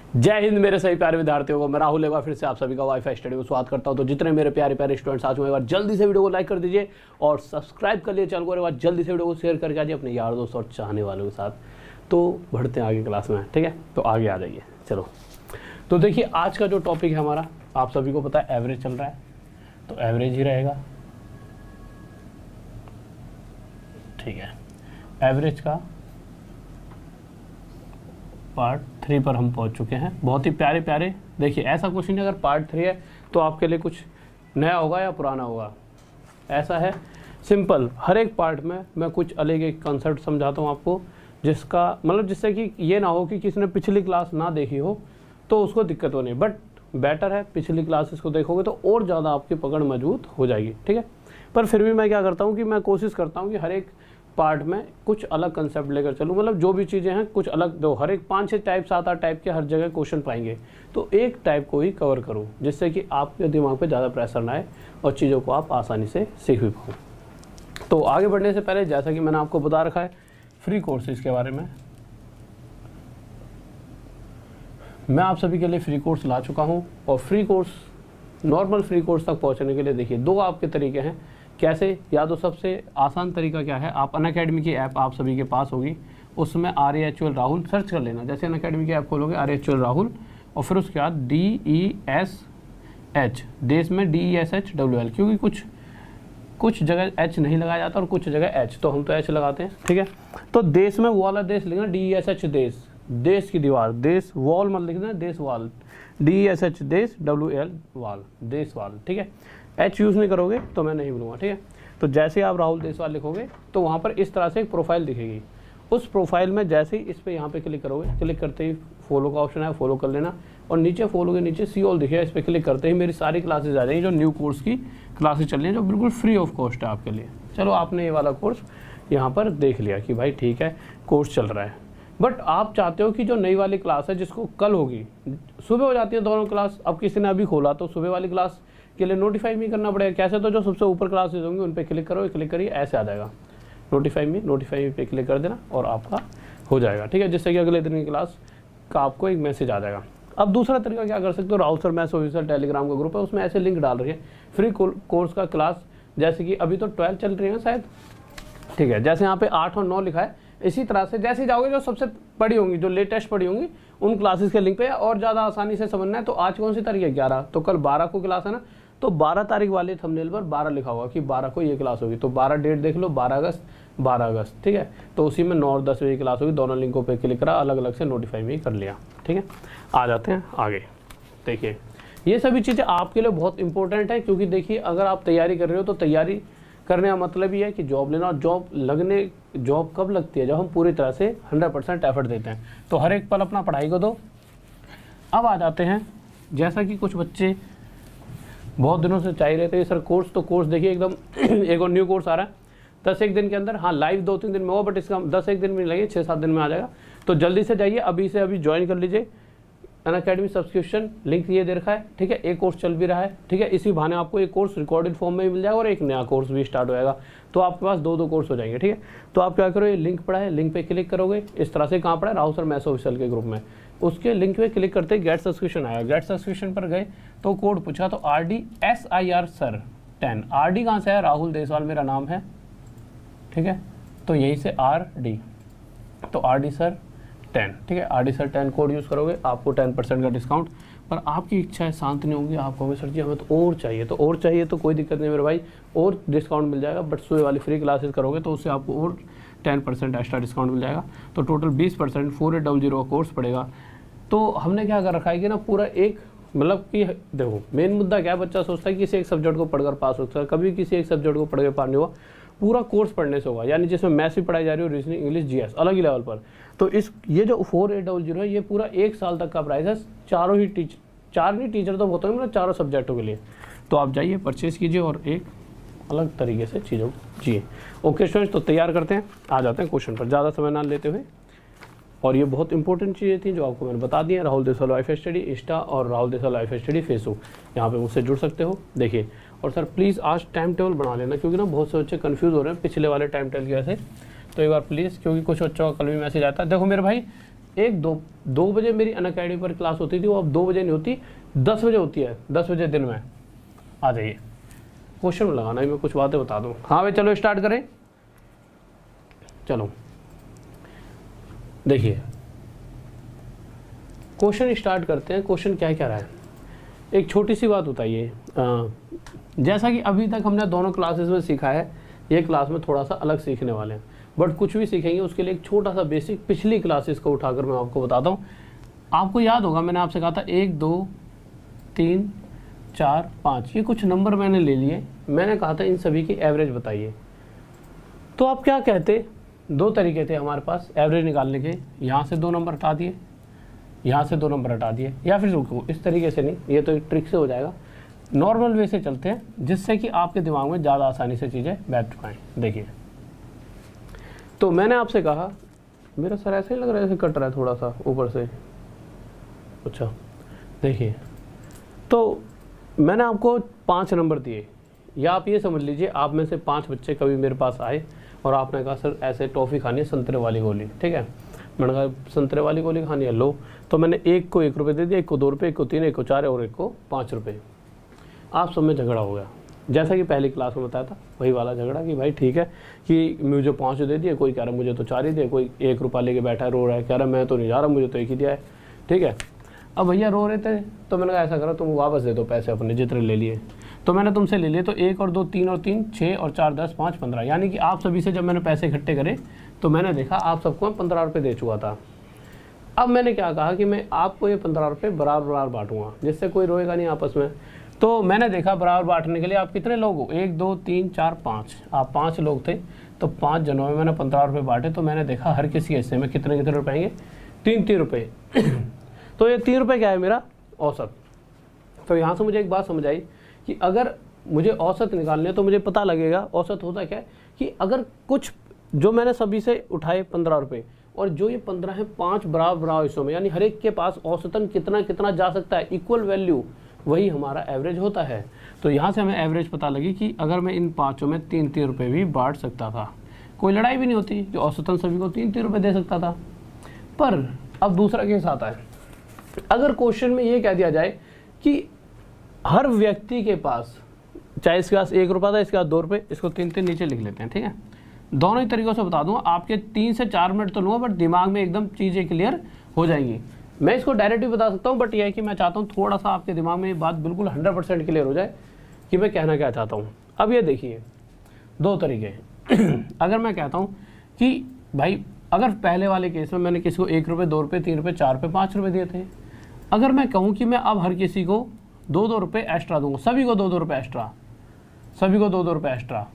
जय हिंद मेरे सभी प्यारे विद्यार्थियों को। मैं राहुल एक बार फिर से आप सभी का वाईफाई स्टडी में स्वागत करता हूं। तो जितने मेरे प्यारे प्यारे स्टूडेंट्स आज हुए, एक बार जल्दी से वीडियो को लाइक कर दीजिए और सब्सक्राइब कर लिए चैनल को। एक बार जल्दी से वीडियो को शेयर करके आइए अपने यार दोस्त और चाहने वालों के साथ। तो बढ़ते हैं आगे क्लास में, ठीक है। तो आगे आ जाइए। चलो तो देखिए आज का जो टॉपिक है हमारा, आप सभी को पता है एवरेज चल रहा है, तो एवरेज ही रहेगा, ठीक है। एवरेज का पार्ट 3 पर हम पहुंच चुके हैं। बहुत ही प्यारे प्यारे, देखिए ऐसा क्वेश्चन अगर पार्ट 3 है तो आपके लिए कुछ नया होगा या पुराना होगा, ऐसा है सिंपल। हर एक पार्ट में मैं कुछ अलग एक कॉन्सेप्ट समझाता हूँ आपको, जिसका मतलब जिससे कि ये ना हो कि किसी ने पिछली क्लास ना देखी हो तो उसको दिक्कत हो नहीं, बट बेटर है पिछली क्लासेस को देखोगे तो और ज़्यादा आपकी पकड़ मजबूत हो जाएगी, ठीक है। पर फिर भी मैं क्या करता हूँ कि मैं कोशिश करता हूँ कि हर एक पार्ट में कुछ अलग कंसेप्ट लेकर चलूँ, मतलब जो भी चीज़ें हैं कुछ अलग दो। हर एक 5-6 टाइप 7-8 टाइप के हर जगह क्वेश्चन पाएंगे, तो एक टाइप को ही कवर करूँ जिससे कि आपके दिमाग पे ज़्यादा प्रेशर ना आए और चीज़ों को आप आसानी से सीख भी पाओ। तो आगे बढ़ने से पहले जैसा कि मैंने आपको बता रखा है फ्री कोर्सेज के बारे में, मैं आप सभी के लिए फ्री कोर्स ला चुका हूँ। और free course, normal free course तक पहुँचने के लिए देखिए 2 आपके तरीके हैं कैसे। या तो सबसे आसान तरीका क्या है, आप अनअकैडमी की ऐप आप सभी के पास होगी, उसमें RAHUL राहुल सर्च कर लेना। जैसे अनअकैडमी की ऐप खोलोगे RAHUL राहुल और फिर उसके बाद DESH, देश में DESHWL, क्योंकि कुछ जगह H नहीं लगाया जाता और कुछ जगह H, तो हम तो H लगाते हैं, ठीक है। तो देश में वो वाला देश लिखना DESH देश, देश की दीवार, देश वॉल मत लिखना, देश वाल, DESH देश, WL वाल, देश वाल, ठीक है। H यूज़ नहीं करोगे तो मैं नहीं बोलूँगा, ठीक है। तो जैसे आप राहुल देशवाल लिखोगे तो वहाँ पर इस तरह से एक प्रोफाइल दिखेगी। उस प्रोफाइल में जैसे ही इस पर यहाँ पे क्लिक करोगे, क्लिक करते ही फॉलो का ऑप्शन है, फॉलो कर लेना। और नीचे फॉलो के नीचे सी ऑल दिखेगा, इस पर क्लिक करते ही मेरी सारी क्लासेज आ जाएंगी जो न्यू कोर्स की क्लासेज चल रही हैं, जो बिल्कुल फ्री ऑफ कॉस्ट है आपके लिए। चलो आपने ये वाला कोर्स यहाँ पर देख लिया कि भाई ठीक है कोर्स चल रहा है, बट आप चाहते हो कि जो नई वाली क्लास है जिसको कल होगी, सुबह हो जाती है दोनों क्लास, अब किसी ने अभी खोला तो सुबह वाली क्लास के लिए नोटिफाई भी करना पड़ेगा। कैसे, तो जो सबसे ऊपर क्लासेज होंगी उन पे क्लिक करो, क्लिक करिए, ऐसे आ जाएगा नोटिफाई पे क्लिक कर देना और आपका हो जाएगा, ठीक है। जिससे कि अगले दिन की क्लास का आपको एक मैसेज आ जाएगा। अब दूसरा तरीका क्या कर सकते हो, Rahul sir maths official Telegram का ग्रुप है, उसमें ऐसे लिंक डाल रही है फ्री कोर्स का क्लास। जैसे कि अभी तो 12 चल रही है शायद, ठीक है। जैसे यहाँ पे 8 और 9 लिखा है, इसी तरह से जैसे जाओगे जो सबसे पढ़ी होंगी, जो लेटेस्ट पढ़ी होंगी, उन क्लासेस के लिंक पे और ज़्यादा आसानी से समझना है। तो आज कौन सी तारीख है, 11, तो कल 12 को क्लास है ना, तो 12 तारीख वाले थंबनेल पर 12 लिखा होगा कि 12 को ये क्लास होगी, तो 12 डेट देख लो, 12 अगस्त, ठीक है। तो उसी में 9 और 10 बजे क्लास होगी, दोनों लिंकों पे क्लिक करा, अलग अलग से नोटिफाई भी कर लिया, ठीक है। आ जाते हैं आगे। देखिए ये सभी चीज़ें आपके लिए बहुत इंपॉर्टेंट है, क्योंकि देखिए अगर आप तैयारी कर रहे हो तो तैयारी करने का मतलब ही है कि जॉब लेना। और जॉब कब लगती है, जब हम पूरी तरह से 100% एफर्ट देते हैं। तो हर एक पल अपना पढ़ाई को दो। अब आ जाते हैं, जैसा कि कुछ बच्चे बहुत दिनों से चाहिए रहते हैं सर कोर्स, तो कोर्स देखिए एकदम एक और न्यू कोर्स आ रहा है 10-1 दिन के अंदर। हाँ लाइव 2-3 दिन में होगा, बट इसका 10-1 दिन में लगे, 6-7 दिन में आ जाएगा। तो जल्दी से जाइए, अभी से अभी ज्वाइन कर लीजिए। अनअकैडमी सब्सक्रिप्शन लिंक ये दे रखा है, ठीक है। एक कोर्स चल भी रहा है, ठीक है। इसी बहाने आपको एक कोर्स रिकॉर्डेड फॉर्म में भी मिल जाएगा और एक नया कोर्स भी स्टार्ट हो जाएगा, तो आपके पास 2 कोर्स हो जाएंगे, ठीक है। तो आप क्या करो, ये लिंक पड़ा है, लिंक पे क्लिक करोगे, इस तरह से कहाँ पड़ा है, राहुल सर मैथ्स ऑफिशियल के ग्रुप में, उसके लिंक पे क्लिक करते ही गेट सब्सक्रिप्शन आएगा। गेट सब्सक्रिप्शन पर गए तो कोड पूछा, तो RDSIR सर 10, RD कहाँ से है, राहुल देशवाल मेरा नाम है, ठीक है। तो यहीं से RD, तो RD सर 10, ठीक है। RD सर 10 कोड यूज़ करोगे, आपको 10% का डिस्काउंट। पर आपकी इच्छा है शांत नहीं होंगी, आप कहोगे सर जी हमें तो और चाहिए, तो और चाहिए तो कोई दिक्कत नहीं मेरे भाई, और डिस्काउंट मिल जाएगा। बट सुबह वाली फ्री क्लासेस करोगे तो उससे आपको और 10% एक्स्ट्रा डिस्काउंट मिल जाएगा। तो टोटल 20% 4800 का कोर्स पड़ेगा। तो हमने क्या कर रखा है कि ना पूरा एक, मतलब कि देखो मेन मुद्दा क्या है, बच्चा सोचता है कि किसी एक सब्जेक्ट को पढ़कर पास हो सकता है, कभी किसी एक सब्जेक्ट को पढ़कर पास नहीं हुआ, पूरा कोर्स पढ़ने से होगा। यानी जिसमें मैथ्स भी पढ़ाई जा रही हो, रीजनिंग, इंग्लिश, GS अलग ही लेवल पर। तो ये जो 4800 है, ये पूरा 1 साल तक का प्राइस है, चारों ही टीचर तो होते हैं, मतलब चारों सब्जेक्टों के लिए। तो आप जाइए परचेज कीजिए और एक अलग तरीके से चीज़ों को जिए। ओके स्टूडेंट्स, तो तैयार करते हैं, आ जाते हैं क्वेश्चन पर ज़्यादा समय ना लेते हुए। और ये बहुत इंपॉर्टेंट चीज़ें थी जो आपको मैंने बता दी है। Rahul Deshwal WiFi study Insta और Rahul Deshwal WiFi study Facebook, यहाँ पे मुझसे जुड़ सकते हो। देखिए, और सर प्लीज़ आज टाइम टेबल बना लेना, क्योंकि ना बहुत से बच्चे कंफ्यूज हो रहे हैं पिछले वाले टाइम टेबल की वजह से। तो एक बार प्लीज़, क्योंकि कुछ बच्चों का कल भी मैसेज आता है। देखो मेरे भाई, एक दो बजे मेरी अनअकैडमी पर क्लास होती थी, वो अब 2 बजे नहीं होती, 10 बजे होती है, 10 बजे दिन में आ जाइए। क्वेश्चन लगाना है, मैं कुछ बातें बता दूँ। हाँ भाई चलो स्टार्ट करें। चलो देखिए क्वेश्चन स्टार्ट करते हैं। क्वेश्चन क्या क्या रहा है, एक छोटी सी बात बताइए। जैसा कि अभी तक हमने दोनों क्लासेस में सीखा है, ये क्लास में थोड़ा सा अलग सीखने वाले हैं, बट कुछ भी सीखेंगे उसके लिए एक छोटा सा बेसिक पिछली क्लासेस को उठाकर मैं आपको बताता हूँ। आपको याद होगा मैंने आपसे कहा था 1 2 3 4 5 ये कुछ नंबर मैंने ले लिए, मैंने कहा था इन सभी की एवरेज बताइए। तो आप क्या कहते, 2 तरीके थे हमारे पास एवरेज निकालने के, यहाँ से 2 नंबर हटा दिए, यहाँ से 2 नंबर हटा दिए, या फिर रुको इस तरीके से नहीं, ये तो एक ट्रिक से हो जाएगा, नॉर्मल वे से चलते हैं जिससे कि आपके दिमाग में ज़्यादा आसानी से चीज़ें बैठ पाएँ। देखिए तो मैंने आपसे कहा, मेरा सर ऐसे ही लग रहा है जैसे कट रहा है थोड़ा सा ऊपर से, अच्छा देखिए, तो मैंने आपको 5 नंबर दिए, या आप ये समझ लीजिए आप में से 5 बच्चे कभी मेरे पास आए और आपने कहा सर ऐसे टॉफ़ी खानी है संतरे वाली गोली, ठीक है, मैंने कहा संतरे वाली गोली खानी है, लो, तो मैंने एक को 1 रुपये दे दिया, एक को 2 रुपये, एक को 3, एक को 4 और एक को 5 रुपये। आप सब में झगड़ा हो गया, जैसा कि पहली क्लास में बताया था वही वाला झगड़ा कि भाई ठीक है कि मुझे 5 दे दिए, कोई कह रहा है मुझे तो 4 ही दे, कोई 1 रुपया लेके बैठा है रो रहा है, कह रहा है मैं तो नहीं जा रहा, मुझे तो 1 ही दिया है, ठीक है। अब भैया रो रहे थे तो मैंने कहा ऐसा करो तुम वापस दे दो पैसे अपने जितने ले लिए, तो मैंने तुमसे ले लिए, तो 1 और 2 3 और 3 6 और 4 10 5 15, यानी कि आप सभी से जब मैंने पैसे इकट्ठे करे तो मैंने देखा आप सबको 15 रुपये दे चुका था। अब मैंने क्या कहा कि मैं आपको ये 15 रुपये बराबर बराबर बांटूंगा, जिससे कोई रोएगा नहीं आपस में। तो मैंने देखा बराबर बांटने के लिए आप कितने लोग हो, 1 2 3 4 5, आप 5 लोग थे, तो 5 जनों में मैंने 15 रुपये बांटे, तो मैंने देखा हर किसी के हिस्से में कितने कितने रुपये आएंगे, 3 रुपये। तो ये 3 रुपये क्या है मेरा औसत। तो यहाँ से मुझे एक बात समझ आई कि अगर मुझे औसत निकालने तो मुझे पता लगेगा औसत होता क्या है, कि अगर कुछ जो मैंने सभी से उठाए 15 रुपये और जो ये 15 है 5 बराबर बराबर हिस्सों में, यानी हर एक के पास औसतन कितना कितना जा सकता है, इक्वल वैल्यू, वही हमारा एवरेज होता है। तो यहाँ से हमें एवरेज पता लगी कि अगर मैं इन 5 में 3 रुपये भी बांट सकता था, कोई लड़ाई भी नहीं होती, जो औसतन सभी को 3 रुपये दे सकता था। पर अब दूसरा केस आता है, अगर क्वेश्चन में ये कह दिया जाए कि हर व्यक्ति के पास, चाहे इसके पास 1 रुपया था, इसके पास 2 रुपये, इसको 3 नीचे लिख लेते हैं, ठीक है, दोनों ही तरीक़ों से बता दूंगा, आपके 3 से 4 मिनट तो लूँगा, बट दिमाग में एकदम चीज़ें क्लियर हो जाएंगी। मैं इसको डायरेक्ट भी बता सकता हूँ, बट यह है कि मैं चाहता हूँ थोड़ा सा आपके दिमाग में ये बात बिल्कुल 100% क्लियर हो जाए कि मैं कहना क्या चाहता हूँ। अब ये देखिए 2 तरीके अगर मैं कहता हूँ कि भाई अगर पहले वाले केस में मैंने किसी को 1 रुपये 2 रुपये 3 रुपये 4 रुपये 5 रुपये दिए थे, अगर मैं कहूँ कि मैं अब हर किसी को 2 रुपये एक्स्ट्रा दूंगा, सभी को 2 रुपये एक्स्ट्रा, सभी को 2 रुपये एक्स्ट्रा,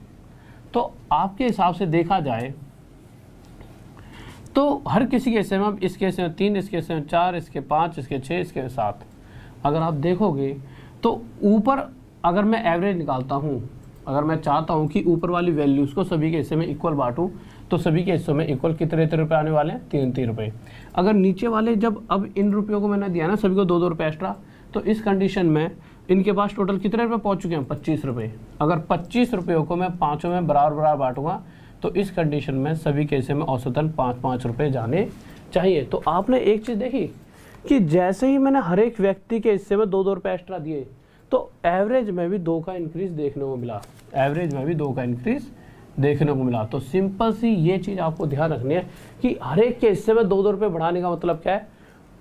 तो आपके हिसाब से देखा जाए तो हर किसी के हिस्से में, अब इसके हिस्से में 3, इसके हिस्से में 4, इसके 5, इसके 6, इसके 7, अगर आप देखोगे तो ऊपर अगर मैं एवरेज निकालता हूँ, अगर मैं चाहता हूँ कि ऊपर वाली वैल्यूज़ को सभी के हिस्से में इक्वल बांटूँ, तो सभी के हिस्सों में इक्वल कितने रुपये आने वाले हैं, 3 रुपये। अगर नीचे वाले, जब अब इन रुपयों को मैंने दिया ना सभी को 2 रुपये एक्स्ट्रा, तो इस कंडीशन में इनके पास टोटल कितने रुपये पहुँच चुके हैं, 25 रुपये। अगर 25 रुपयों को मैं 5 में बराबर बराबर बांटूंगा, तो इस कंडीशन में सभी के हिस्से में औसतन 5-5 रुपये जाने चाहिए। तो आपने एक चीज़ देखी कि जैसे ही मैंने हर एक व्यक्ति के हिस्से में 2 रुपये एक्स्ट्रा दिए, तो एवरेज में भी 2 का इंक्रीज देखने को मिला, एवरेज में भी 2 का इंक्रीज देखने को मिला। तो सिंपल सी ये चीज़ आपको ध्यान रखनी है कि हर एक के हिस्से में 2 रुपये बढ़ाने का मतलब क्या है,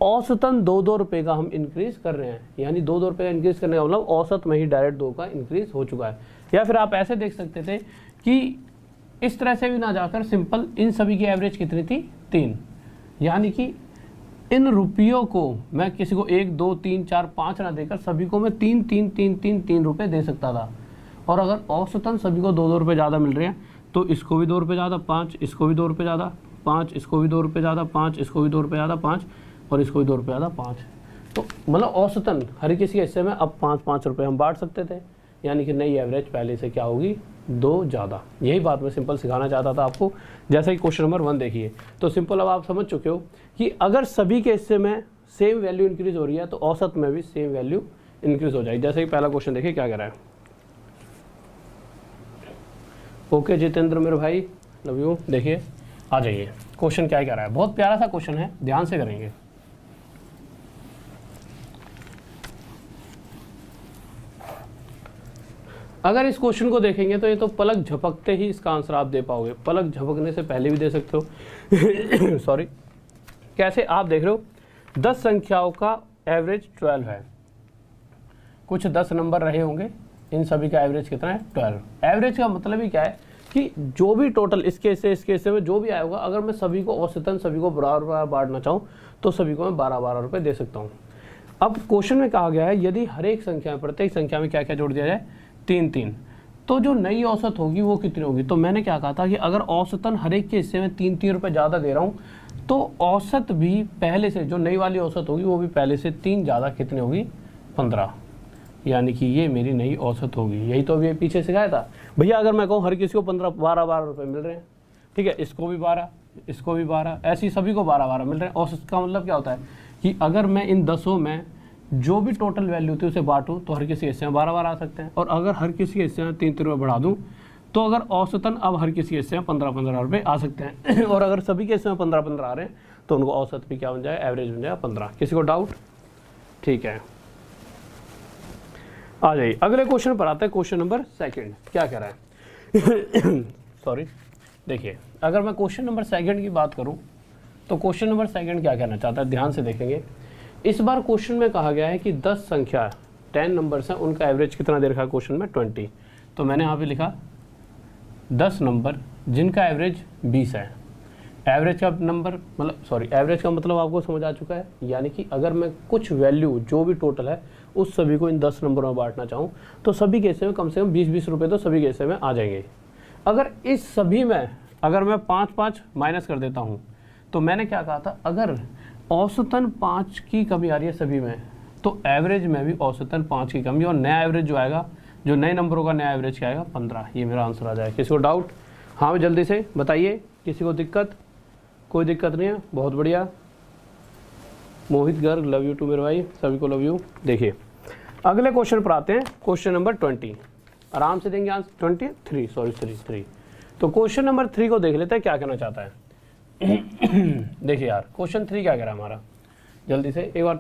औसतन 2 रुपये का हम इंक्रीज कर रहे हैं, यानी 2 रुपये का इंक्रीज करने का मतलब औसत में ही डायरेक्ट 2 का इंक्रीज हो चुका है। या फिर आप ऐसे देख सकते थे कि इस तरह से भी ना जाकर सिंपल इन सभी की एवरेज कितनी थी, 3, यानी कि इन रुपयों को मैं किसी को 1 2 3 4 5 ना देकर सभी को मैं 3 रुपये दे सकता था। और अगर औसतन सभी को 2 रुपये ज़्यादा मिल रहे हैं, तो इसको भी 2 रुपये ज़्यादा, 5, इसको भी 2 रुपये ज़्यादा, 5, इसको भी 2 रुपये ज़्यादा, 5, इसको भी 2 रुपये ज़्यादा, 5 और इसको भी 2 रुपये ज़्यादा, 5। तो मतलब औसतन हर किसी के हिस्से में अब 5-5 रुपये हम बांट सकते थे, यानी कि नई एवरेज पहले से क्या होगी, 2 ज़्यादा। यही बात मैं सिंपल सिखाना चाहता था आपको। जैसे कि क्वेश्चन नंबर 1 देखिए, तो सिंपल अब आप समझ चुके हो कि अगर सभी के हिस्से में सेम वैल्यू इंक्रीज हो रही है, तो औसत में भी सेम वैल्यू इंक्रीज हो जाएगी। जैसे कि पहला क्वेश्चन देखिए क्या कह रहा है। ओके जितेंद्र मेरे भाई, लव यू। देखिए आ जाइए, क्वेश्चन क्या कह रहा है, बहुत प्यारा सा क्वेश्चन है, ध्यान से करेंगे। अगर इस क्वेश्चन को देखेंगे तो ये तो पलक झपकते ही इसका आंसर आप दे पाओगे, पलक झपकने से पहले भी दे सकते हो। सॉरी, कैसे आप देख रहे हो, 10 संख्याओं का एवरेज 12 है, कुछ 10 नंबर रहे होंगे, इन सभी का एवरेज कितना है 12। एवरेज का मतलब ही क्या है कि जो भी टोटल इसके हिस्से में जो भी आया होगा, अगर मैं सभी को औसतन सभी को बराबर बांटना चाहूँ तो सभी को मैं 12-12 रुपये दे सकता हूँ। अब क्वेश्चन में कहा गया है यदि हर एक संख्या में, प्रत्येक संख्या में क्या क्या जोड़ दिया जाए, 3-3, तो जो नई औसत होगी वो कितनी होगी। तो मैंने क्या कहा था कि अगर औसतन हर एक के हिस्से में 3-3 रुपये ज़्यादा दे रहा हूँ तो औसत भी पहले से, जो नई वाली औसत होगी वो भी पहले से 3 ज़्यादा कितनी होगी, 15, यानी कि ये मेरी नई औसत होगी। यही तो अभी पीछे सिखाया था भैया, अगर मैं कहूँ हर किसी को 12-12 रुपये मिल रहे हैं, ठीक है, इसको भी 12, इसको भी 12, ऐसी सभी को 12-12 मिल रहे हैं। औसत का मतलब क्या होता है कि अगर मैं इन 10 में जो भी टोटल वैल्यू थी उसे बांटूं तो हर किसी हिस्से में 12-12 आ सकते हैं, और अगर हर किसी हिस्से में 3-3 रुपये बढ़ा दूं तो अगर औसतन अब हर किसी हिस्से में 15-15 रुपये आ सकते हैं। और अगर सभी के हिस्से में 15-15 आ रहे हैं तो उनको औसत भी क्या बन जाए, एवरेज बन जाए 15। किसी को डाउट? ठीक है, आ जाइए अगले क्वेश्चन पर आते हैं। क्वेश्चन नंबर 2 क्या कह रहा है? सॉरी, देखिए अगर मैं क्वेश्चन नंबर 2 की बात करूं तो क्वेश्चन नंबर 2 क्या कहना चाहता है, ध्यान से देखेंगे। इस बार क्वेश्चन में कहा गया है कि 10 संख्या 10 नंबर्स हैं, उनका एवरेज कितना दे रखा है क्वेश्चन में, 20। तो मैंने यहाँ पे लिखा 10 नंबर जिनका एवरेज 20 है। एवरेज का नंबर मतलब सॉरी एवरेज का मतलब आपको समझ आ चुका है, यानी कि अगर मैं कुछ वैल्यू जो भी टोटल है उस सभी को इन 10 नंबरों में बांटना चाहूँ तो सभी के हिस्से में कम से कम 20-20 रुपये तो सभी के हिस्से में आ जाएंगे। अगर इस सभी में अगर मैं 5-5 माइनस कर देता हूँ तो मैंने क्या कहा था, अगर औसतन 5 की कमी आ रही है सभी में तो एवरेज में भी औसतन 5 की कमी, और नया एवरेज जो आएगा, जो नए नंबरों का नया एवरेज क्या आएगा, 15। ये मेरा आंसर आ जाएगा। किसी को डाउट? हाँ जल्दी से बताइए, किसी को दिक्कत? कोई दिक्कत नहीं है, बहुत बढ़िया। Mohit Garg, love you to मेरे भाई, सभी को लव यू। देखिए अगले क्वेश्चन पर आते हैं, क्वेश्चन नंबर 20। आराम से देंगे आंसर, 23 सॉरी 3। तो क्वेश्चन नंबर 3 को देख लेते हैं क्या कहना चाहता है। देखिए यार क्वेश्चन 3 क्या कह रहा है हमारा, जल्दी से एक बार,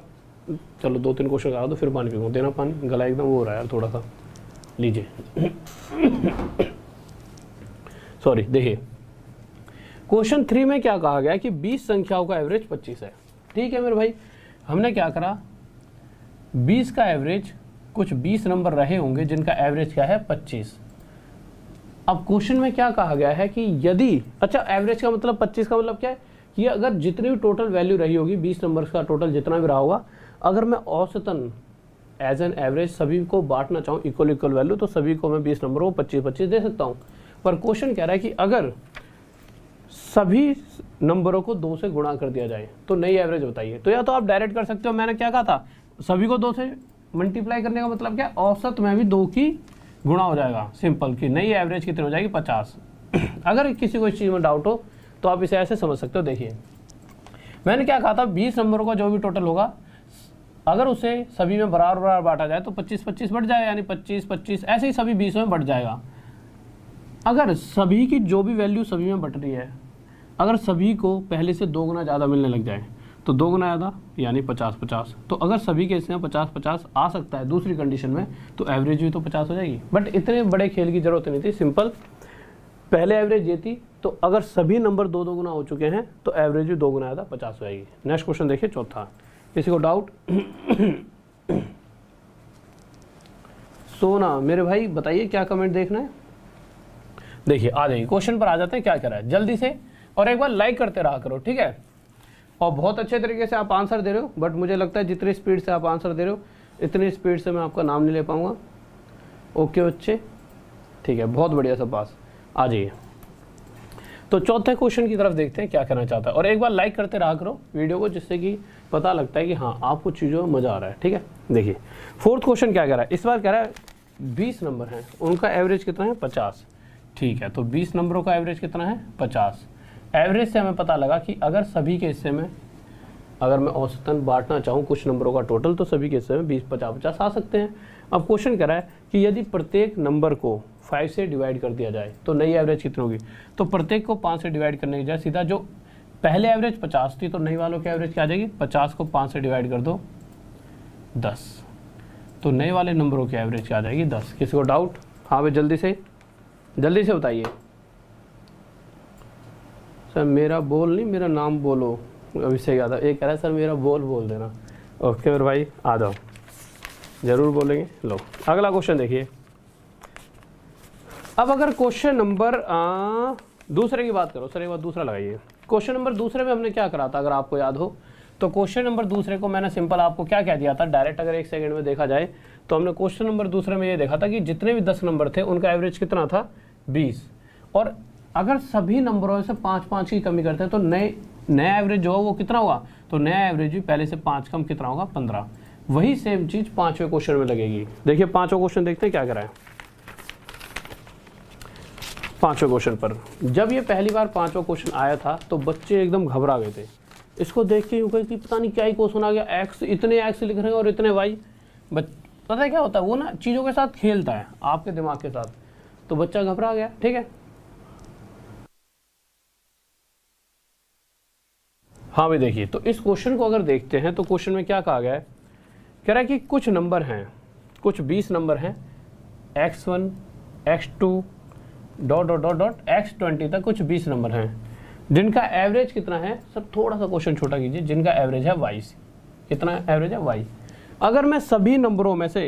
चलो 2-3 क्वेश्चन करा दो फिर पानी पीऊँ, देना पानी, गला एकदम वो हो रहा है यार थोड़ा सा, लीजिए। सॉरी, देखिए क्वेश्चन 3 में क्या कहा गया है कि 20 संख्याओं का एवरेज 25 है। ठीक है मेरे भाई, हमने क्या करा, 20 का एवरेज, कुछ 20 नंबर रहे होंगे जिनका एवरेज क्या है 25। अब क्वेश्चन में क्या कहा गया है कि यदि, अच्छा एवरेज का मतलब 25 का मतलब क्या है कि अगर जितनी भी टोटल वैल्यू रही होगी 20 नंबर का टोटल जितना भी रहा होगा, अगर मैं औसतन एज एन एवरेज सभी को बांटना चाहूँ इक्वल वैल्यू तो सभी को मैं 20 नंबरों को 25-25 दे सकता हूँ। पर क्वेश्चन कह रहा है कि अगर सभी नंबरों को 2 से गुणा कर दिया जाए तो नई एवरेज बताइए। तो या तो आप डायरेक्ट कर सकते हो, मैंने क्या कहा था, सभी को 2 से मल्टीप्लाई करने का मतलब क्या, औसत में भी 2 की गुणा हो जाएगा, सिंपल, कि नई एवरेज कितनी हो जाएगी 50। अगर किसी को इस चीज़ में डाउट हो तो आप इसे ऐसे समझ सकते हो। देखिए मैंने क्या कहा था, 20 नंबरों का जो भी टोटल होगा अगर उसे सभी में बराबर बांटा जाए तो 25-25 बढ़ जाएगा, यानी 25-25 ऐसे ही सभी 20 में बढ़ जाएगा। अगर सभी की जो भी वैल्यू सभी में बढ़ रही है, अगर सभी को पहले से 2 गुना ज़्यादा मिलने लग जाए तो 2 गुना ज़्यादा यानी 50-50। तो अगर सभी के हिस्से में 50-50 आ सकता है दूसरी कंडीशन में तो एवरेज भी तो 50 हो जाएगी। बट इतने बड़े खेल की जरूरत नहीं थी, सिंपल पहले एवरेज ये थी, तो अगर सभी नंबर 2-2 गुना हो चुके हैं तो एवरेज भी 2 गुना ज़्यादा 50 हो जाएगी। नेक्स्ट क्वेश्चन देखिए, चौथा। किसी को डाउट? सोना मेरे भाई बताइए क्या कमेंट देखना है। देखिए आ जाइए क्वेश्चन पर आ जाते हैं, क्या कह रहा है जल्दी से, और एक बार लाइक करते रहा करो, ठीक है। और बहुत अच्छे तरीके से आप आंसर दे रहे हो, बट मुझे लगता है जितनी स्पीड से आप आंसर दे रहे हो इतनी स्पीड से मैं आपका नाम नहीं ले पाऊंगा। ओके बच्चे, ठीक है, बहुत बढ़िया सब पास। आ जाइए तो चौथे क्वेश्चन की तरफ देखते हैं क्या कहना चाहता है, और एक बार लाइक करते रहा करो वीडियो को, जिससे कि पता लगता है कि हाँ आपको चीज़ों में मज़ा आ रहा है, ठीक है। देखिए फोर्थ क्वेश्चन क्या कह रहा है, इस बार कह रहा है 20 नंबर हैं, उनका एवरेज कितना है 50। ठीक है, तो 20 नंबरों का एवरेज कितना है 50। एवरेज से हमें पता लगा कि अगर सभी के हिस्से में, अगर मैं औसतन बांटना चाहूँ कुछ नंबरों का टोटल तो सभी के हिस्से में 20-50-50 आ सकते हैं। अब क्वेश्चन कह रहा है कि यदि प्रत्येक नंबर को 5 से डिवाइड कर दिया जाए तो नई एवरेज कितनी होगी। तो प्रत्येक को 5 से डिवाइड करने की जाए सीधा जो पहले एवरेज 50 थी तो नई वालों की एवरेज क्या आ जाएगी, 50 को 5 से डिवाइड कर दो 10, तो नए वाले नंबरों की एवरेज क्या आ जाएगी 10। किसी को डाउट? हाँ भाई जल्दी से बताइए। सर मेरा बोल नहीं, मेरा नाम बोलो। अभिषेक यादव एक कह रहा है सर मेरा बोल देना। ओके मेरे भाई आ जाओ, जरूर बोलेंगे। लो अगला क्वेश्चन देखिए। अब अगर क्वेश्चन नंबर दूसरे की बात करो, सर एक बार दूसरा लगाइए। क्वेश्चन नंबर दूसरे में हमने क्या करा था अगर आपको याद हो, तो क्वेश्चन नंबर दूसरे को मैंने सिंपल आपको क्या कह दिया था, डायरेक्ट अगर 1 सेकंड में देखा जाए तो हमने क्वेश्चन नंबर दूसरे में ये देखा था कि जितने भी 10 नंबर थे उनका एवरेज कितना था 20, और अगर सभी नंबरों से 5-5 की कमी करते हैं तो नया एवरेज जो है वो कितना होगा, तो नया एवरेज भी पहले से 5 कम कितना होगा 15। वही सेम चीज 5वें क्वेश्चन में लगेगी। देखिए 5वां क्वेश्चन देखते हैं क्या करा है। 5वें क्वेश्चन पर जब ये पहली बार 5वां क्वेश्चन आया था तो बच्चे एकदम घबरा गए थे। इसको देख के यूँ कहे कि पता नहीं क्या ही क्वेश्चन आ गया, एक्स इतने एक्स लिख रहे हैं और इतने वाई। पता है क्या होता है, वो ना चीज़ों के साथ खेलता है आपके दिमाग के साथ, तो बच्चा घबरा गया। ठीक है, हाँ भाई देखिए, तो इस क्वेश्चन को अगर देखते हैं तो क्वेश्चन में क्या कहा गया है, कह रहा है कि कुछ नंबर हैं, कुछ 20 नंबर हैं, x1 x2 ... x20 तक कुछ 20 नंबर हैं जिनका एवरेज कितना है। सब थोड़ा सा क्वेश्चन छोटा कीजिए, जिनका एवरेज है y। कितना एवरेज है y। अगर मैं सभी नंबरों में से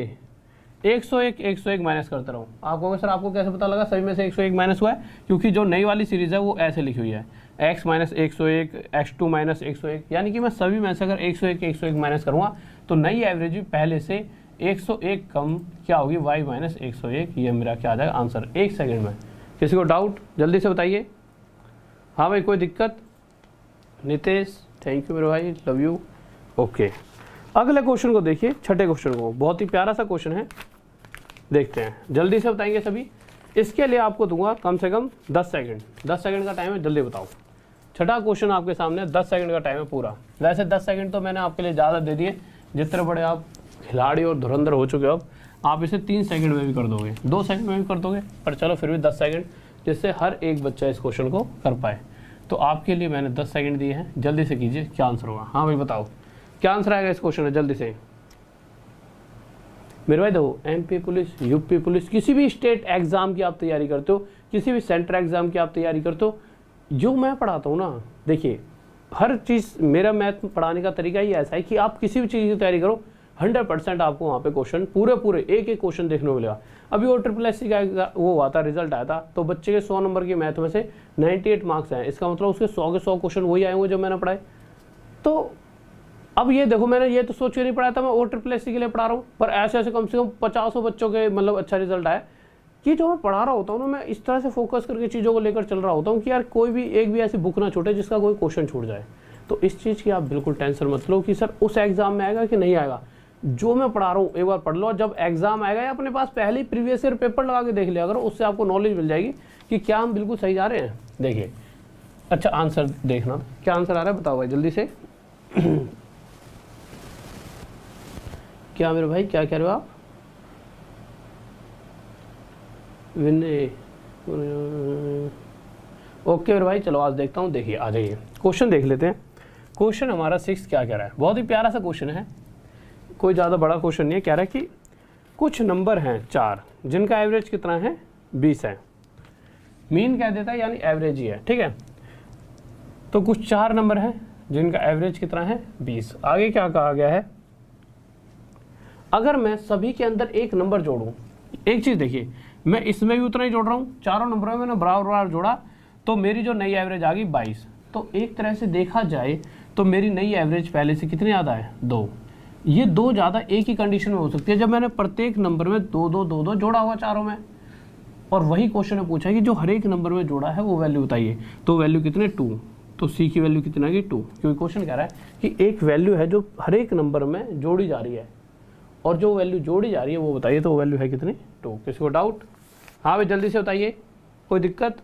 101 माइनस करता रहूँ, आप कहोगे सर आपको कैसे पता लगा सभी में से 101 माइनस हुआ है, क्योंकि जो नई वाली सीरीज है वो ऐसे लिखी हुई है x माइनस 101 x2 माइनस 101, यानी कि मैं सभी में से अगर 101 माइनस करूँगा तो नई एवरेज भी पहले से 101 कम क्या होगी y माइनस 101। ये मेरा क्या आ जाएगा आंसर 1 सेकंड में। किसी को डाउट जल्दी से बताइए। हाँ भाई कोई दिक्कत? नितेश थैंक यू मेरे भाई, लव यू। ओके अगले क्वेश्चन को देखिए, छठे क्वेश्चन को, बहुत ही प्यारा सा क्वेश्चन है, देखते हैं जल्दी से बताएंगे सभी। इसके लिए आपको दूंगा कम से कम 10 सेकंड, 10 सेकंड का टाइम है, जल्दी बताओ। छठा क्वेश्चन आपके सामने, 10 सेकंड का टाइम है पूरा। वैसे 10 सेकंड तो मैंने आपके लिए ज़्यादा दे दिए, जितने बड़े आप खिलाड़ी और धुरंधर हो चुके हो अब, आप इसे 3 सेकंड में भी कर दोगे, 2 सेकंड में भी कर दोगे, पर चलो फिर भी 10 सेकंड, जिससे हर एक बच्चा इस क्वेश्चन को कर पाए। तो आपके लिए मैंने 10 सेकंड दिए हैं, जल्दी से कीजिए क्या आंसर होगा। हाँ भाई बताओ क्या आंसर आएगा इस क्वेश्चन में, जल्दी से। मेरे भाई देखो, एमपी पुलिस, यूपी पुलिस, किसी भी स्टेट एग्जाम की आप तैयारी करते हो, किसी भी सेंटर एग्जाम की आप तैयारी करते हो, जो मैं पढ़ाता हूँ ना, देखिए हर चीज़, मेरा मैथ पढ़ाने का तरीका ही ऐसा है कि आप किसी भी चीज़ की तैयारी करो 100% आपको वहाँ पे क्वेश्चन पूरे एक एक क्वेश्चन देखने को मिलेगा। अभी वो SSC का वो हुआ था, रिजल्ट आया था, तो बच्चे के 100 नंबर की मैथ में से 98 मार्क्स आए, इसका मतलब उसके 100 के 100 क्वेश्चन वही आए होंगे जो मैंने पढ़ाए। तो अब ये देखो, मैंने ये तो सोच के नहीं पढ़ाया था, मैं SSC के लिए पढ़ा रहा हूँ, पर ऐसे कम से कम 50 बच्चों के मतलब अच्छा रिजल्ट आया कि जो मैं पढ़ा रहा होता हूँ ना, मैं इस तरह से फोकस करके चीज़ों को लेकर चल रहा होता हूँ कि यार कोई भी एक भी ऐसी बुक ना छूटे जिसका कोई क्वेश्चन छूट जाए। तो इस चीज़ की आप बिल्कुल टेंशन मत लो कि सर उस एग्जाम में आएगा कि नहीं आएगा। जो मैं पढ़ा रहा हूँ एक बार पढ़ लो, जब एग्जाम आएगा या अपने पास पहले ही प्रीवियस ईयर पेपर लगा के देख लिया करो, उससे आपको नॉलेज मिल जाएगी कि क्या हम बिल्कुल सही जा रहे हैं। देखिए अच्छा आंसर देखना, क्या आंसर आ रहा है बताओ भाई जल्दी से। क्या मेरे भाई क्या कह रहे हो आप? विनय ओके मेरे भाई, चलो आज देखता हूँ। देखिए आ जाइए, क्वेश्चन देख लेते हैं। क्वेश्चन हमारा 6 क्या कह रहा है, बहुत ही प्यारा सा क्वेश्चन है, कोई ज़्यादा बड़ा क्वेश्चन नहीं है। कह रहा है कि कुछ नंबर हैं 4 जिनका एवरेज कितना है 20 है, मीन कह देता है यानी एवरेज ही है, ठीक है। तो कुछ 4 नंबर हैं जिनका एवरेज कितना है 20। आगे क्या कहा गया है, अगर मैं सभी के अंदर एक नंबर जोड़ूं, एक चीज़ देखिए, मैं इसमें भी उतना ही जोड़ रहा हूँ, चारों नंबरों में मैंने बराबर जोड़ा, तो मेरी जो नई एवरेज आ गई 22। तो एक तरह से देखा जाए तो मेरी नई एवरेज पहले से कितनी ज़्यादा है 2। ये 2 ज़्यादा एक ही कंडीशन में हो सकती है जब मैंने प्रत्येक नंबर में 2 जोड़ा हुआ चारों में, और वही क्वेश्चन ने पूछा कि जो हर एक नंबर में जोड़ा है वो वैल्यू बताइए। तो वैल्यू कितने 2, तो सी की वैल्यू कितनी आएगी 2, क्योंकि क्वेश्चन कह रहा है कि एक वैल्यू है जो हर एक नंबर में जोड़ी जा रही है, और जो वैल्यू जोड़ी जा रही है वो बताइए, तो वो वैल्यू है कितनी 2। किसी को डाउट? हाँ भाई जल्दी से बताइए, कोई दिक्कत?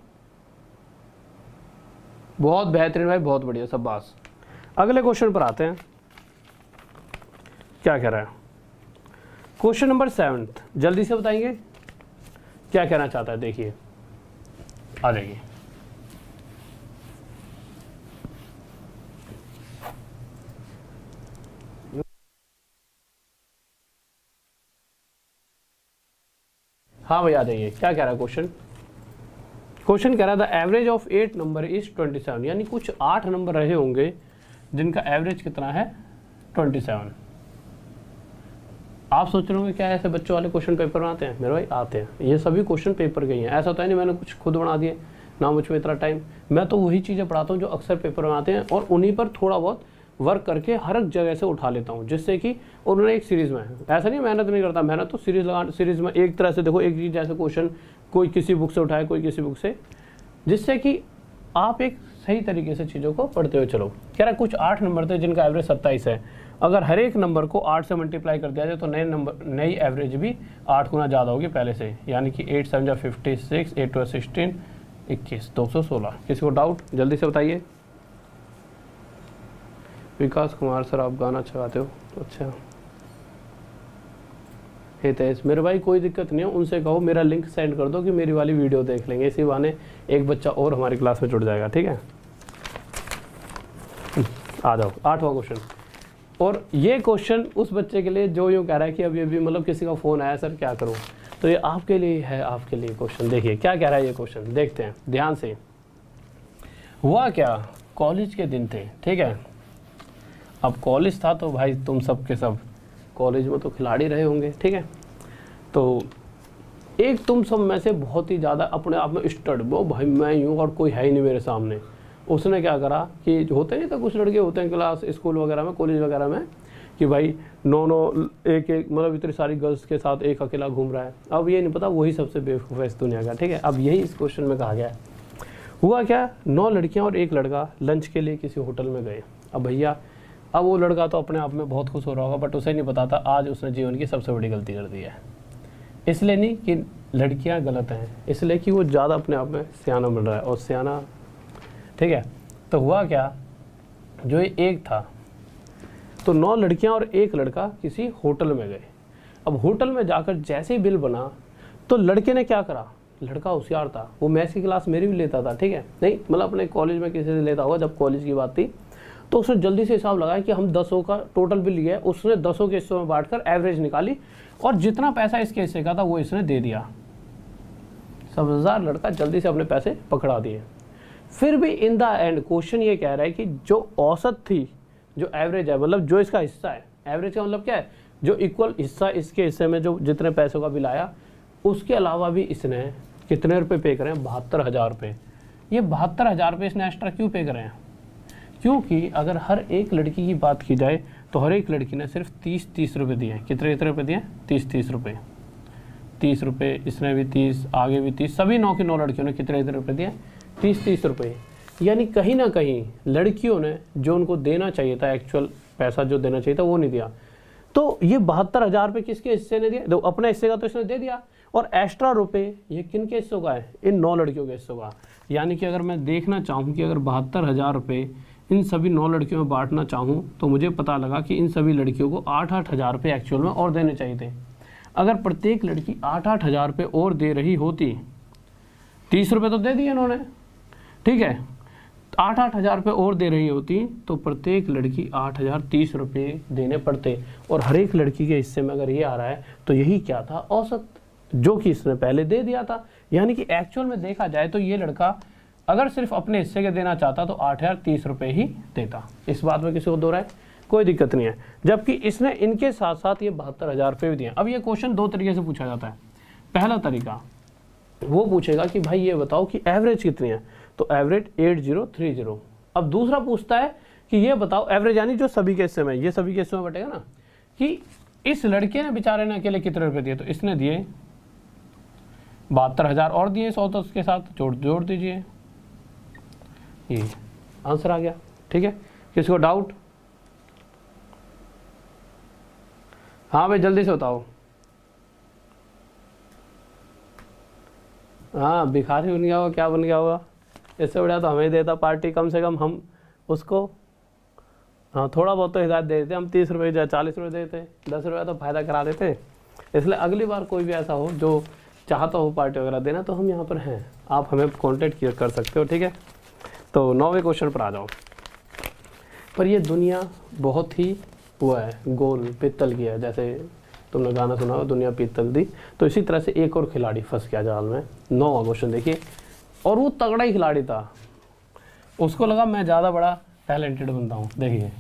बहुत बेहतरीन भाई, बहुत बढ़िया, सब बात। अगले क्वेश्चन पर आते हैं, क्या कह रहा है क्वेश्चन नंबर 7, जल्दी से बताएंगे क्या कहना चाहता है, देखिए आ जाइए। हाँ भाई आ जाइए, क्या कह रहा है क्वेश्चन? क्वेश्चन कह रहा था एवरेज ऑफ 8 नंबर इज 27, यानी कुछ 8 नंबर रहे होंगे जिनका एवरेज कितना है 27। आप सोच रहे होंगे क्या ऐसे बच्चों वाले क्वेश्चन पेपर में आते हैं? मेरे भाई आते हैं, ये सभी क्वेश्चन पेपर के ही हैं। ऐसा होता है नहीं मैंने कुछ खुद बना दिए, ना मुझ में इतना टाइम, मैं तो वही चीज़ें पढ़ाता हूँ जो अक्सर पेपर में आते हैं और उन्हीं पर थोड़ा बहुत वर्क करके हर एक जगह से उठा लेता हूँ, जिससे कि उन्होंने एक सीरीज़ में, ऐसा नहीं मेहनत नहीं करता, मेहनत तो सीरीज़ में एक तरह से देखो, एक चीज़ जैसे क्वेश्चन कोई किसी बुक से उठाए, कोई किसी बुक से, जिससे कि आप एक सही तरीके से चीज़ों को पढ़ते हुए चलो। कह रहा कुछ 8 नंबर थे जिनका एवरेज 27 है, अगर हर एक नंबर को 8 से मल्टीप्लाई कर दिया जाए तो नई एवरेज भी 8 गुना ज़्यादा होगी पहले से, यानी कि 8 7 56, 8 2 16, 21, 216। किसी को डाउट जल्दी से बताइए। विकास कुमार सर आप गाना अच्छा गाते हो, अच्छा। हितेश मेरे भाई कोई दिक्कत नहीं है, उनसे कहो मेरा लिंक सेंड कर दो कि मेरी वाली वीडियो देख लेंगे, इसी बहाने एक बच्चा और हमारी क्लास में जुड़ जाएगा, ठीक है। आ जाओ 8वां क्वेश्चन, और ये क्वेश्चन उस बच्चे के लिए जो यूँ कह रहा है कि अभी अभी मतलब किसी का फ़ोन आया सर क्या करूँ, तो ये आपके लिए है, आपके लिए क्वेश्चन। देखिए क्या कह रहा है ये क्वेश्चन, देखते हैं ध्यान से। हुआ क्या, कॉलेज के दिन थे, ठीक है। अब कॉलेज था तो भाई तुम सब के सब कॉलेज में तो खिलाड़ी रहे होंगे, ठीक है। तो एक तुम सब में से बहुत ही ज़्यादा अपने आप में स्टड, वो भाई मैं यूँ और कोई है ही नहीं मेरे सामने, उसने क्या करा कि होते नहीं तो कुछ लड़के होते हैं क्लास स्कूल वगैरह में, कॉलेज वगैरह में, कि भाई नो एक मतलब इतनी सारी गर्ल्स के साथ एक अकेला घूम रहा है। अब ये नहीं पता वही सबसे बेवकूफ़ है इस दुनिया का, ठीक है। अब यही इस क्वेश्चन में कहा गया है। हुआ क्या, 9 लड़कियाँ और एक लड़का लंच के लिए किसी होटल में गए। अब भैया अब वो लड़का तो अपने आप में बहुत खुश हो रहा होगा, बट उसे नहीं पता था आज उसने जीवन की सबसे बड़ी गलती कर दी है। इसलिए नहीं कि लड़कियां गलत हैं, इसलिए कि वो ज़्यादा अपने आप में सियाना बन रहा है, और सियाना, ठीक है। तो हुआ क्या, जो एक था तो 9 लड़कियां और एक लड़का किसी होटल में गए। अब होटल में जाकर जैसे ही बिल बना तो लड़के ने क्या करा, लड़का होशियार था, वो मैथ्स की क्लास मेरी भी लेता था, ठीक है, नहीं मतलब अपने कॉलेज में किसी से लेता होगा जब कॉलेज की बात थी, तो उसने जल्दी से हिसाब लगाया कि हम 10 का टोटल बिल लिया है, उसने 10 के हिस्सों में बांटकर एवरेज निकाली और जितना पैसा इसके हिस्से का था वो इसने दे दिया। समझदार लड़का, जल्दी से अपने पैसे पकड़ा दिए। फिर भी इन द एंड क्वेश्चन ये कह रहा है कि जो औसत थी, जो एवरेज है, मतलब जो इसका हिस्सा है, एवरेज का मतलब क्या है, जो इक्वल हिस्सा इसके हिस्से में जो जितने पैसों का बिल आया, उसके अलावा भी इसने कितने रुपए पे करे हैं, 72,000 रुपये। ये 72,000 रुपये इसने एक्स्ट्रा क्यों पे करे हैं, क्योंकि अगर हर एक लड़की की बात की जाए तो हर एक लड़की ने सिर्फ 30 रुपये दिए हैं। कितने रुपये दिए, 30 रुपये, 30 रुपये, इसने भी 30, आगे भी 30, सभी 9 की 9 लड़कियों ने कितने रुपये दिए, 30 रुपये। यानी कहीं ना कहीं लड़कियों ने जो उनको देना चाहिए था, एक्चुअल पैसा जो देना चाहिए था वो नहीं दिया। तो ये 72,000 रुपये किसके हिस्से ने दिए, तो अपने हिस्से का तो इसने दे दिया, और एक्स्ट्रा रुपये ये किन के हिस्सों का है, इन 9 लड़कियों के हिस्सों का। यानी कि अगर मैं देखना चाहूँ कि अगर 72,000 रुपये इन सभी 9 लड़कियों में बांटना चाहूँ तो मुझे पता लगा कि इन सभी लड़कियों को 8-8 हज़ार रुपये एक्चुअल में और देने चाहिए थे। अगर प्रत्येक लड़की 8-8 हज़ार रुपये और दे रही होती, 30 रुपये तो दे दिए इन्होंने, ठीक है, 8-8 हज़ार रुपये और दे रही होती तो प्रत्येक लड़की 8,030 रुपये देने पड़ते, और हर एक लड़की के हिस्से में अगर ये आ रहा है तो यही क्या था, औसत, जो कि इसने पहले दे दिया था। यानी कि एक्चुअल में देखा जाए तो ये लड़का अगर सिर्फ अपने हिस्से के देना चाहता तो 8,030 रुपये ही देता। इस बात में किसी को दो राय, कोई दिक्कत नहीं है। जबकि इसने इनके साथ साथ ये 72,000 रुपये भी दिए। अब ये क्वेश्चन 2 तरीके से पूछा जाता है। पहला तरीका वो पूछेगा कि भाई ये बताओ कि एवरेज कितनी है, तो एवरेज 8030। अब दूसरा पूछता है कि ये बताओ एवरेज, यानी जो सभी के हिस्से में, ये सभी के हिस्से में बटेगा ना, कि इस लड़के ने बेचारे ने अकेले कितने रुपये दिए, तो इसने दिए 72,000 और दिए 100 के साथ, जोड़ दीजिए, ये आंसर आ गया, ठीक है। किसी को डाउट? हाँ भाई जल्दी से बताओ। हाँ भिखारी बन गया होगा, क्या बन गया होगा, इससे बढ़िया तो हमें देता पार्टी, कम से कम हम उसको, हाँ थोड़ा बहुत तो हिदायत दे देते, हम 30 रुपये या 40 रुपये देते, 10 रुपये तो फ़ायदा करा देते। इसलिए अगली बार कोई भी ऐसा हो जो चाहता हो पार्टी वगैरह देना तो हम यहाँ पर हैं, आप हमें कॉन्टेक्ट कर सकते हो, ठीक है। तो 9वें क्वेश्चन पर आ जाओ। पर ये दुनिया बहुत ही वो है, गोल पित्तल की है, जैसे तुमने गाना सुना हो दुनिया पीतल दी, तो इसी तरह से एक और खिलाड़ी फंस गया जाल में। 9वां क्वेश्चन देखिए, और वो तगड़ा ही खिलाड़ी था, उसको लगा मैं ज़्यादा बड़ा टैलेंटेड बनता हूँ। देखिए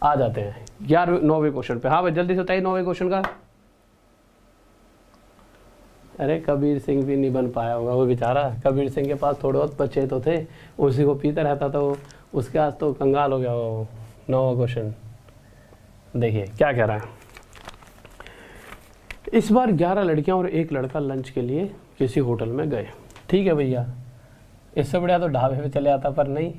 आ जाते हैं 9वें क्वेश्चन पे। हाँ भाई जल्दी से बताइए 9वें क्वेश्चन का। अरे कबीर सिंह भी नहीं बन पाया होगा वो बेचारा, कबीर सिंह के पास थोड़े बहुत बच्चे तो थे, उसी को पीता रहता था वो, उसके आज तो कंगाल हो गया वो। 9वां क्वेश्चन देखिए क्या कह रहा है। इस बार 11 लड़कियां और एक लड़का लंच के लिए किसी होटल में गए। ठीक है भैया, इससे बढ़िया तो ढाबे पे चले आता, पर नहीं,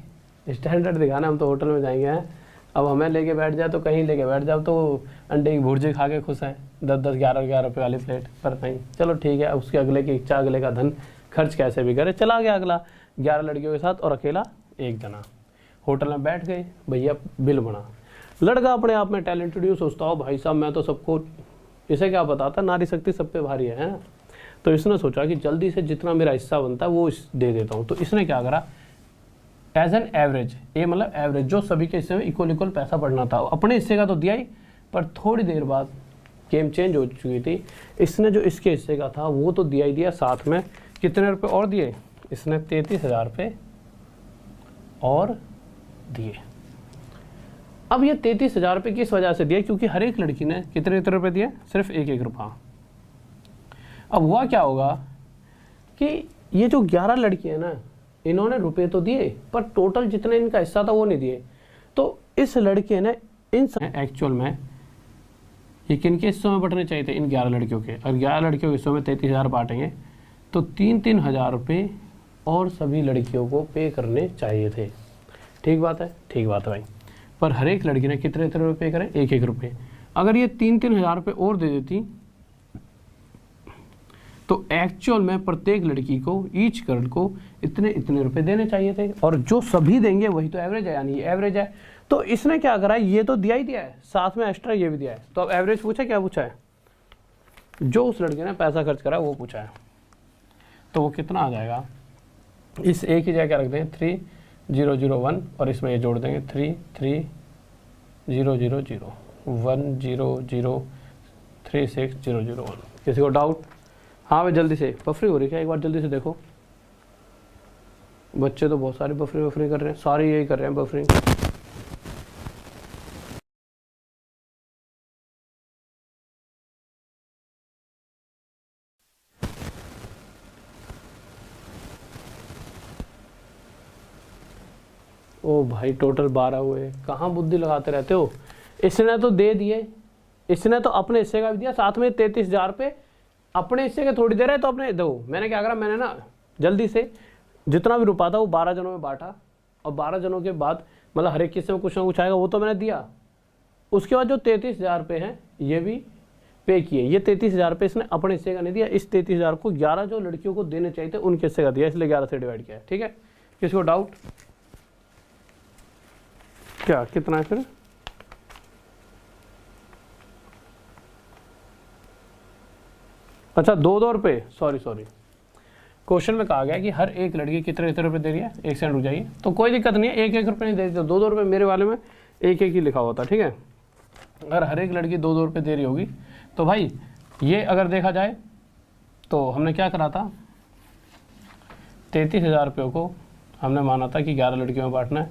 स्टैंडर्ड दिखाना, हम तो होटल में जाएंगे हैं। अब हमें लेके बैठ जाए तो कहीं लेके बैठ जाओ तो अंडे की भुर्जी खा के खुश हैं, 10-10 11-11 रुपये वाली प्लेट, पर नहीं, चलो ठीक है, उसके अगले की इच्छा, अगले का धन खर्च कैसे भी करे। चला गया अगला 11 लड़कियों के साथ और अकेला एक जना। होटल में बैठ गए, भैया बिल बना। लड़का अपने आप में टैलेंटेड, यूँ सोचता हो भाई साहब मैं तो सबको, इसे क्या बताता नारी शक्ति सब पे भारी है ना। तो इसने सोचा कि जल्दी से जितना मेरा हिस्सा बनता है वो दे देता हूँ। तो इसने क्या करा, एज एन एवरेज, ये मतलब एवरेज जो सभी के हिस्से में इक्वल पैसा बढ़ना था, अपने हिस्से का तो दिया ही, पर थोड़ी देर बाद गेम चेंज हो चुकी थी। इसने जो इसके हिस्से का था वो तो दिया ही दिया, साथ में कितने रुपए और दिए, इसने 33,000 रुपये और दिए। अब ये 33,000 रुपये किस वजह से दिए, क्योंकि हर एक लड़की ने कितने रुपए दिए, सिर्फ 1-1 रुपया। अब हुआ क्या होगा कि ये जो 11 लड़की है ना, इन्होंने रुपए तो दिए पर टोटल जितने इनका हिस्सा था वो नहीं दिए। तो इस लड़के ने इन एक्चुअल में ये किनके हिस्सों में बंटने चाहिए थे, इन 11 लड़कियों के, और 11 लड़कियों के हिस्सों में 33,000 बांटेंगे तो 3-3 हज़ार रुपये और सभी लड़कियों को पे करने चाहिए थे। ठीक बात है, ठीक बात है भाई। पर हर एक लड़की ने कितने रुपये पे करें, 1-1 रुपये। अगर ये 3-3 हज़ार रुपये और दे देती तो एक्चुअल में प्रत्येक लड़की को, ईच गर्ल को इतने रुपए देने चाहिए थे, और जो सभी देंगे वही तो एवरेज है, यानी ये एवरेज है। तो इसने क्या करा, ये तो दिया ही दिया है, साथ में एक्स्ट्रा ये भी दिया है। तो अब एवरेज पूछा, क्या पूछा है, जो उस लड़के ने पैसा खर्च करा वो पूछा है। तो वो कितना आ जाएगा, इस एक ही जगह रख देंगे 3001 और इसमें ये जोड़ देंगे 33000100360001। किसी को डाउट? हाँ भाई जल्दी से, बफरी हो रही क्या, एक बार जल्दी से देखो। बच्चे तो बहुत सारे बफरी कर रहे हैं, सारे यही कर रहे हैं बफरिंग। ओ भाई टोटल 12 हुए, कहाँ बुद्धि लगाते रहते हो। इसने तो दे दिए, इसने तो अपने हिस्से का भी दिया, साथ में 33,000 रुपये अपने हिस्से के थोड़ी दे रहे, तो अपने दो। मैंने क्या करा, मैंने ना जल्दी से जितना भी रुपया था वो 12 जनों में बांटा, और 12 जनों के बाद मतलब हर एक किस्से में कुछ ना कुछ आएगा, वो तो मैंने दिया। उसके बाद जो 33,000 रुपये हैं ये भी पे किए। ये 33,000 रुपये इसने अपने हिस्से का नहीं दिया, इस 33,000 को 11 जो लड़कियों को देने चाहिए थे उनके हिस्से का दिया, इसलिए 11 से डिवाइड किया है। ठीक है, किसी को डाउट? क्या कितना है फिर? अच्छा 2-2 रुपये, सॉरी क्वेश्चन में कहा गया कि हर एक लड़की कितने रुपये दे रही है। एक सेकंड रुक जाइए, तो कोई दिक्कत नहीं है, 1-1 रुपये नहीं दे रही, तो 2-2 रुपये मेरे वाले में 1-1 ही लिखा होता। ठीक है, अगर हर एक लड़की 2-2 रुपये दे रही होगी तो भाई ये अगर देखा जाए तो हमने क्या करा था, 33,000 रुपये को हमने माना था कि 11 लड़कियों में बांटना है,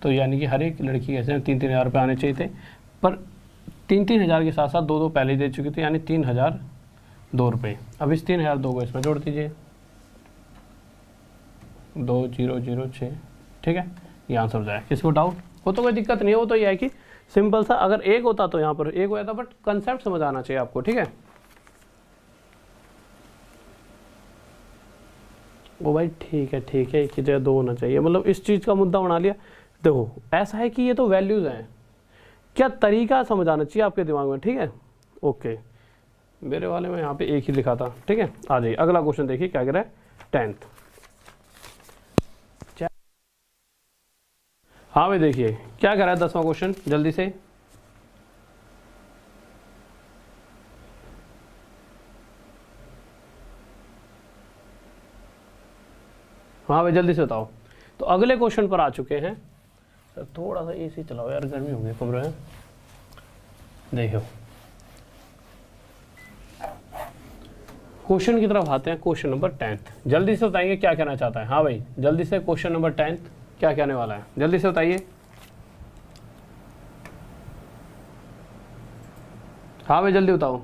तो यानी कि हर एक लड़की के ऐसे 3-3 हज़ार रुपये आने चाहिए थे, पर 3-3 हज़ार के साथ साथ 2-2 पहले ही दे चुके थे, यानी 3,002 रुपये। अब इस 3,002 को इसमें जोड़ दीजिए, 2006। ठीक है, ये आंसर हो जाए। किसी को डाउट हो तो कोई दिक्कत नहीं है, वो तो ये है कि सिंपल सा, अगर एक होता तो यहाँ पर एक हो जाता, बट कंसेप्ट समझ आना चाहिए आपको। ठीक है, वो भाई ठीक है एक ही जगह 2 होना चाहिए, मतलब इस चीज़ का मुद्दा बना लिया। देखो ऐसा है कि ये तो वैल्यूज़ हैं, क्या तरीका समझ आना चाहिए आपके दिमाग में। ठीक है, ओके, मेरे वाले में यहाँ पे एक ही लिखा था। ठीक है, आ जाइए अगला क्वेश्चन देखिए क्या कह रहा है, 10th। हाँ भाई देखिए क्या कह रहा है 10वां क्वेश्चन, जल्दी से। हाँ भाई जल्दी से बताओ। तो अगले क्वेश्चन पर आ चुके हैं। सर थोड़ा सा एसी चलाओ यार, गर्मी हो गई कमरे में। देखो क्वेश्चन की तरफ आते हैं। क्वेश्चन नंबर 10th जल्दी से बताइए क्या कहना चाहता है। हाँ भाई जल्दी से, क्वेश्चन नंबर 10th क्या कहने वाला है, जल्दी से बताइए। हाँ भाई जल्दी बताओ।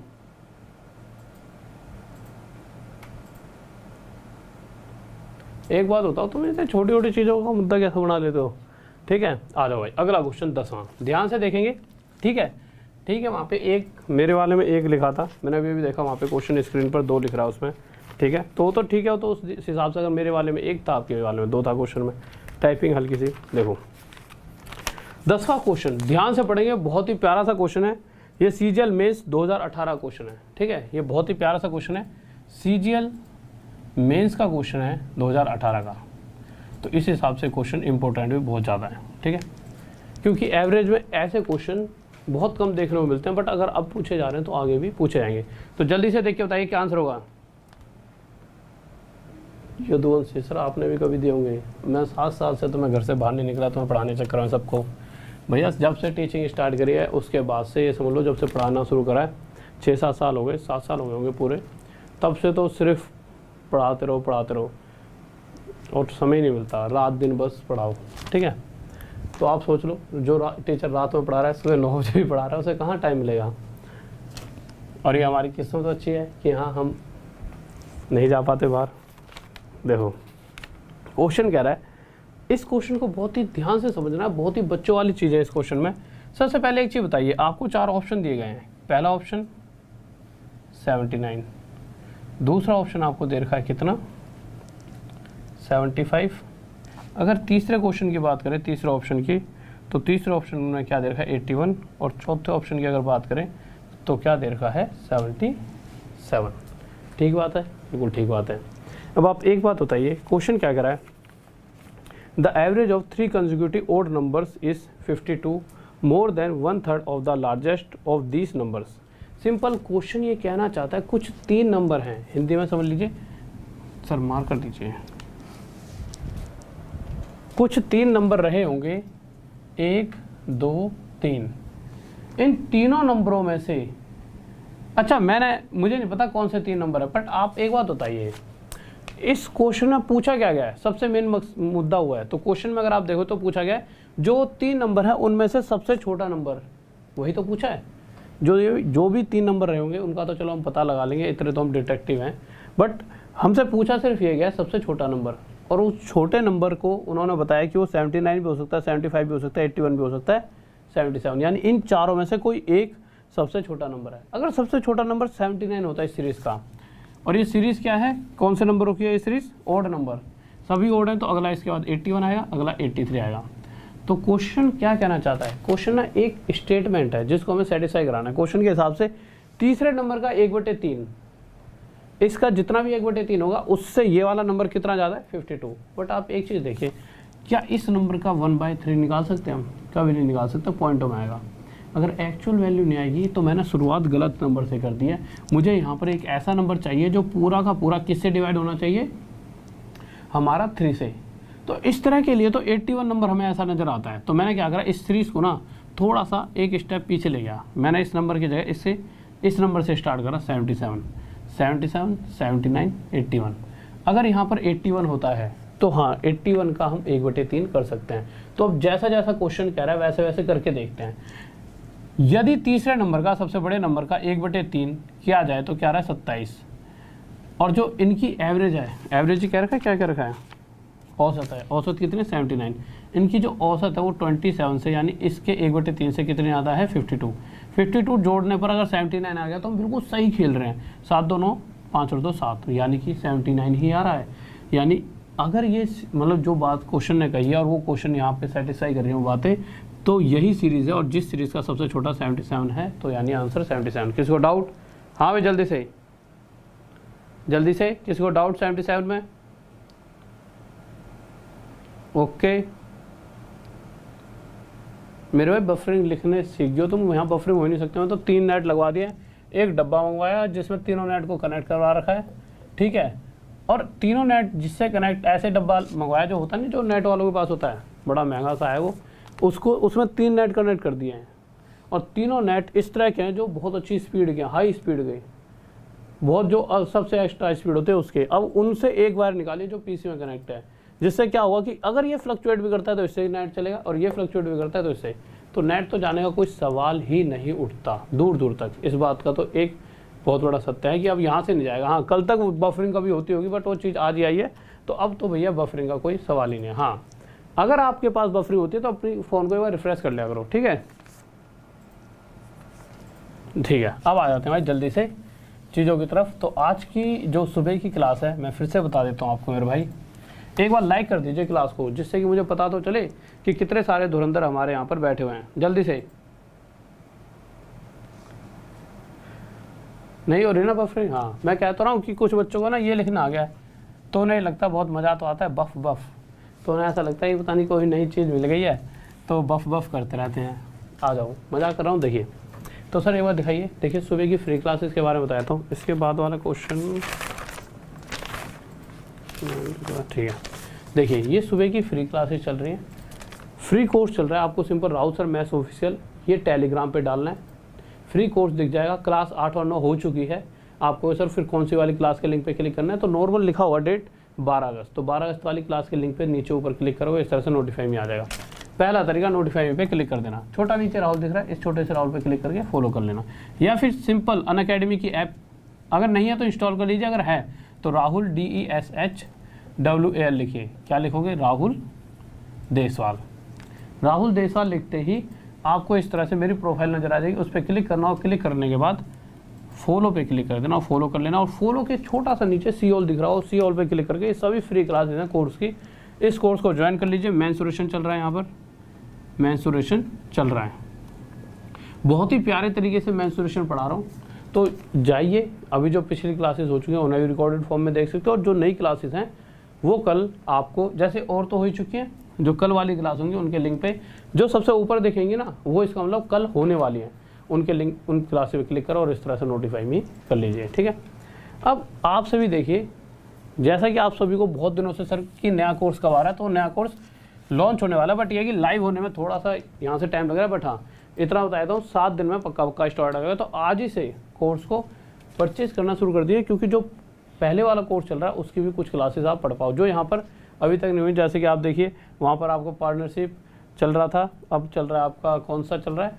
एक बात बताओ, तुम इतने छोटी छोटी चीज़ों का मुद्दा कैसे बना लेते हो। ठीक है आ जाओ भाई, अगला क्वेश्चन 10वां, ध्यान से देखेंगे। ठीक है ठीक है, वहाँ पे एक मेरे वाले में एक लिखा था, मैंने अभी भी देखा वहाँ पे क्वेश्चन स्क्रीन पर 2 लिख रहा है उसमें। ठीक है तो ठीक है, तो उस हिसाब से अगर मेरे वाले में 1 था, आपके वाले में 2 था क्वेश्चन में, टाइपिंग हल्की सी। देखो 10वां क्वेश्चन ध्यान से पढ़ेंगे, बहुत ही प्यारा सा क्वेश्चन है ये। CGL मेंस 2018 क्वेश्चन है। ठीक है ये बहुत ही प्यारा सा क्वेश्चन है, CGL मेंस का क्वेश्चन है 2018 का। तो इस हिसाब से क्वेश्चन इंपॉर्टेंट भी बहुत ज़्यादा है। ठीक है क्योंकि एवरेज में ऐसे क्वेश्चन बहुत कम देखने को मिलते हैं, बट अगर अब पूछे जा रहे हैं तो आगे भी पूछे जाएंगे। तो जल्दी से देख के बताइए क्या आंसर होगा। यदुवंशी सर आपने भी कभी दिए होंगे। मैं 7 साल से तो मैं घर से बाहर नहीं निकला, तो मैं पढ़ाने चक्कर में सबको। भैया जब से टीचिंग स्टार्ट करी है उसके बाद से ये समझ लो, जब से पढ़ाना शुरू करा है 6-7 साल हो गए, 7 साल हो गए होंगे पूरे, तब से तो सिर्फ पढ़ाते रहो और समय नहीं मिलता, रात दिन बस पढ़ाओ। ठीक है तो आप सोच लो, जो टीचर रात में पढ़ा रहा है, सुबह 9 बजे भी पढ़ा रहा है, उसे कहाँ टाइम मिलेगा। और ये हमारी किस्मत तो अच्छी है कि हाँ हम नहीं जा पाते बाहर। देखो क्वेश्चन कह रहा है, इस क्वेश्चन को बहुत ही ध्यान से समझना है, बहुत ही बच्चों वाली चीज़ है इस क्वेश्चन में। सबसे पहले एक चीज़ बताइए, आपको 4 ऑप्शन दिए गए हैं। पहला ऑप्शन 79, दूसरा ऑप्शन आपको दे रखा है कितना 75। अगर तीसरे क्वेश्चन की बात करें, तीसरे ऑप्शन की, तो तीसरे ऑप्शन में क्या दे रखा है 81, और चौथे ऑप्शन की अगर बात करें तो क्या दे रखा है 77। ठीक बात है, बिल्कुल ठीक बात है। अब आप एक बात बताइए, क्वेश्चन क्या कह रहा है, the average of 3 consecutive odd numbers is 52, more than 1/3 of the largest of these numbers. Simple question ये कहना चाहता है, कुछ 3 नंबर हैं, हिंदी में समझ लीजिए, सर मार कर दीजिए, कुछ 3 नंबर रहे होंगे 1, 2, 3। इन तीनों नंबरों में से, अच्छा मुझे नहीं पता कौन से 3 नंबर है, बट आप एक बात बताइए, इस क्वेश्चन में पूछा क्या गया है, सबसे मेन मुद्दा हुआ है। तो क्वेश्चन में अगर आप देखो तो पूछा गया है जो 3 नंबर है उनमें से सबसे छोटा नंबर, वही तो पूछा है। जो भी 3 नंबर रहे होंगे उनका तो चलो हम पता लगा लेंगे, इतने तो हम डिटेक्टिव हैं, बट हमसे पूछा सिर्फ ये गया सबसे छोटा नंबर। और उस छोटे नंबर को उन्होंने बताया कि वो 79 भी हो सकता है, 75 भी हो सकता है, 81 भी हो सकता है, 77, यानी इन चारों में से कोई एक सबसे छोटा नंबर है। अगर सबसे छोटा नंबर 79 होता है इस सीरीज़ का, और ये सीरीज़ क्या है, कौन से नंबरों की है ये सीरीज़, ओड नंबर, सभी ओड हैं, तो अगला इसके बाद 81 आएगा, अगला 83 आएगा। तो क्वेश्चन क्या कहना चाहता है, क्वेश्चन ना एक स्टेटमेंट है जिसको हमें सेटिस्फाई कराना है। क्वेश्चन के हिसाब से तीसरे नंबर का 1/3, इसका जितना भी 1/3 होगा उससे ये वाला नंबर कितना ज़्यादा है 52। बट आप एक चीज़ देखिए, क्या इस नंबर का 1/3 निकाल सकते हैं हम, कभी नहीं निकाल सकते, पॉइंटों में आएगा। अगर एक्चुअल वैल्यू नहीं आएगी तो मैंने शुरुआत गलत नंबर से कर दी है। मुझे यहाँ पर एक ऐसा नंबर चाहिए जो पूरा का पूरा किससे डिवाइड होना चाहिए, हमारा 3 से। तो इस तरह के लिए तो 81 नंबर हमें ऐसा नज़र आता है। तो मैंने क्या करा, इस सीरीज़ को ना थोड़ा सा एक स्टेप पीछे ले गया। मैंने इस नंबर की जगह इस नंबर से स्टार्ट करा 77, 79, 81। अगर यहाँ पर 81 होता है तो हाँ 81 का हम 1/3 कर सकते हैं। तो अब जैसा जैसा क्वेश्चन कह रहा है वैसे वैसे करके देखते हैं। यदि तीसरे नंबर का, सबसे बड़े नंबर का 1/3 किया जाए तो क्या रहा है 27, और जो इनकी एवरेज है, एवरेज कह रखा है, क्या कह रखा है, औसत है, औसत कितनी 79, इनकी जो औसत है वो 27 से, यानी इसके 1/3 से कितने आता है 52 जोड़ने पर अगर 79 आ गया तो हम बिल्कुल सही खेल रहे हैं। 7 2 9, 5 और 2 7, यानी कि 79 ही आ रहा है। यानी अगर ये मतलब जो बात क्वेश्चन ने कही है और वो क्वेश्चन यहाँ पे सेटिस्फाई कर रही है बातें, तो यही सीरीज़ है, और जिस सीरीज़ का सबसे छोटा 77 है, तो यानी आंसर 77। किसी को डाउट? हाँ भाई जल्दी से किसी को डाउट 77 में? ओके मेरे भाई बफरिंग लिखने सीख गयो तुम, यहाँ बफरिंग हो नहीं सकते। मैं तो 3 नेट लगवा दिए, एक डब्बा मंगवाया जिसमें तीनों नेट को कनेक्ट करवा रखा है, ठीक है, और तीनों नेट जिससे कनेक्ट, ऐसे डब्बा मंगवाया जो होता नहीं, जो नेट वालों के पास होता है, बड़ा महंगा सा है वो, उसको उसमें 3 नेट कनेक्ट कर दिए हैं और तीनों नेट इस तरह के हैं जो बहुत अच्छी स्पीड के, हाई स्पीड के, बहुत जो सबसे एक्स्ट्रा स्पीड होते हैं उसके। अब उनसे एक वायर निकालिए जो पीसी में कनेक्ट है, जिससे क्या होगा कि अगर ये फ्लक्चुएट भी करता है तो इससे नेट चलेगा और ये फ्लक्चुएट भी करता है तो इससे, तो नेट तो जाने का कोई सवाल ही नहीं उठता दूर दूर तक। इस बात का तो एक बहुत बड़ा सत्य है कि अब यहाँ से नहीं जाएगा। हाँ, कल तक बफरिंग कभी होती होगी बट वो चीज़ आज ही आई है, तो अब तो भैया बफरिंग का कोई सवाल ही नहीं है। हाँ, अगर आपके पास बफरिंग होती है तो अपनी फ़ोन को एक बार रिफ्रेश कर लिया करो, ठीक है। ठीक है, अब आ जाते हैं भाई जल्दी से चीज़ों की तरफ। तो आज की जो सुबह की क्लास है मैं फिर से बता देता हूँ आपको मेरे भाई, एक बार लाइक कर दीजिए क्लास को, जिससे कि मुझे पता तो चले कि कितने सारे धुरंधर हमारे यहाँ पर बैठे हुए हैं। जल्दी से नहीं हो रही ना बफरिंग? हाँ, मैं कहता रहा हूँ कि कुछ बच्चों को ना ये लिखना आ गया है, तो उन्हें लगता बहुत मज़ा तो आता है, बफ बफ, तो उन्हें ऐसा लगता है कि पता नहीं कोई नई चीज़ मिल गई है तो बफ बफ करते रहते हैं। आ जाओ, मजाक कर रहा हूँ। देखिए तो सर एक बार दिखाइए, देखिए सुबह की फ्री क्लासेस के बारे में बताया था, इसके बाद वाला क्वेश्चन, ठीक है। देखिए ये सुबह की फ्री क्लासेस चल रही हैं, फ्री कोर्स चल रहा है, आपको simple Raut sir maths official ये टेलीग्राम पे डालना है, फ्री कोर्स दिख जाएगा। क्लास 8 और 9 हो चुकी है, आपको सर फिर कौन सी वाली क्लास के लिंक पे क्लिक करना है, तो नॉर्मल लिखा हुआ डेट 12 अगस्त, तो 12 अगस्त वाली क्लास के लिंक पे नीचे ऊपर क्लिक करोगे, इस तरह से नोटिफाई में आ जाएगा। पहला तरीका नोटिफाई पे क्लिक कर देना, छोटा नीचे राहुल दिख रहा है, इस छोटे से राहुल पे क्लिक करके फॉलो कर लेना, या फिर सिंपल अनअकैडमी की ऐप अगर नहीं है तो इंस्टॉल कर लीजिए, अगर है तो राहुल DESHWAL लिखिए। क्या लिखोगे? राहुल देसवाल। राहुल देसवाल लिखते ही आपको इस तरह से मेरी प्रोफाइल नजर आ जाएगी, उस पर क्लिक करना और क्लिक करने के बाद फॉलो पे क्लिक कर देना और फॉलो कर लेना, और फॉलो के छोटा सा नीचे सी ऑल दिख रहा हो, सी ऑल पे क्लिक करके सभी फ्री क्लासेस हैं कोर्स की, इस कोर्स को ज्वाइन कर लीजिए। मेंसुरेशन चल रहा है, यहाँ पर मेंसुरेशन चल रहा है, बहुत ही प्यारे तरीके से मेंसुरेशन पढ़ा रहा हूँ, तो जाइए, अभी जो पिछली क्लासेस हो चुकी हैं उन्हें भी रिकॉर्डेड फॉर्म में देख सकते हो, और जो नई क्लासेस हैं वो कल आपको, जैसे और तो हो ही चुकी हैं, जो कल वाली क्लास होंगी उनके लिंक पे जो सबसे ऊपर दिखेंगे ना, वो इसका मतलब कल होने वाली हैं, उनके लिंक, उन क्लास पे क्लिक करो और इस तरह से नोटिफाई भी कर लीजिए, ठीक है। अब आप सभी देखिए, जैसा कि आप सभी को बहुत दिनों से सर कि नया कोर्स कब आ रहा है, तो नया कोर्स लॉन्च होने वाला है, बट ये कि लाइव होने में थोड़ा सा यहाँ से टाइम लग रहा है, बट हाँ इतना बताया था 7 दिन में पक्का स्टार्ट हो गया। तो आज ही से कोर्स को परचेज करना शुरू कर दिए, क्योंकि जो पहले वाला कोर्स चल रहा है उसकी भी कुछ क्लासेस आप पढ़ पाओ, जो यहाँ पर अभी तक नहीं हुई। जैसे कि आप देखिए वहाँ पर आपको पार्टनरशिप चल रहा था, अब चल रहा है आपका कौन सा चल रहा है,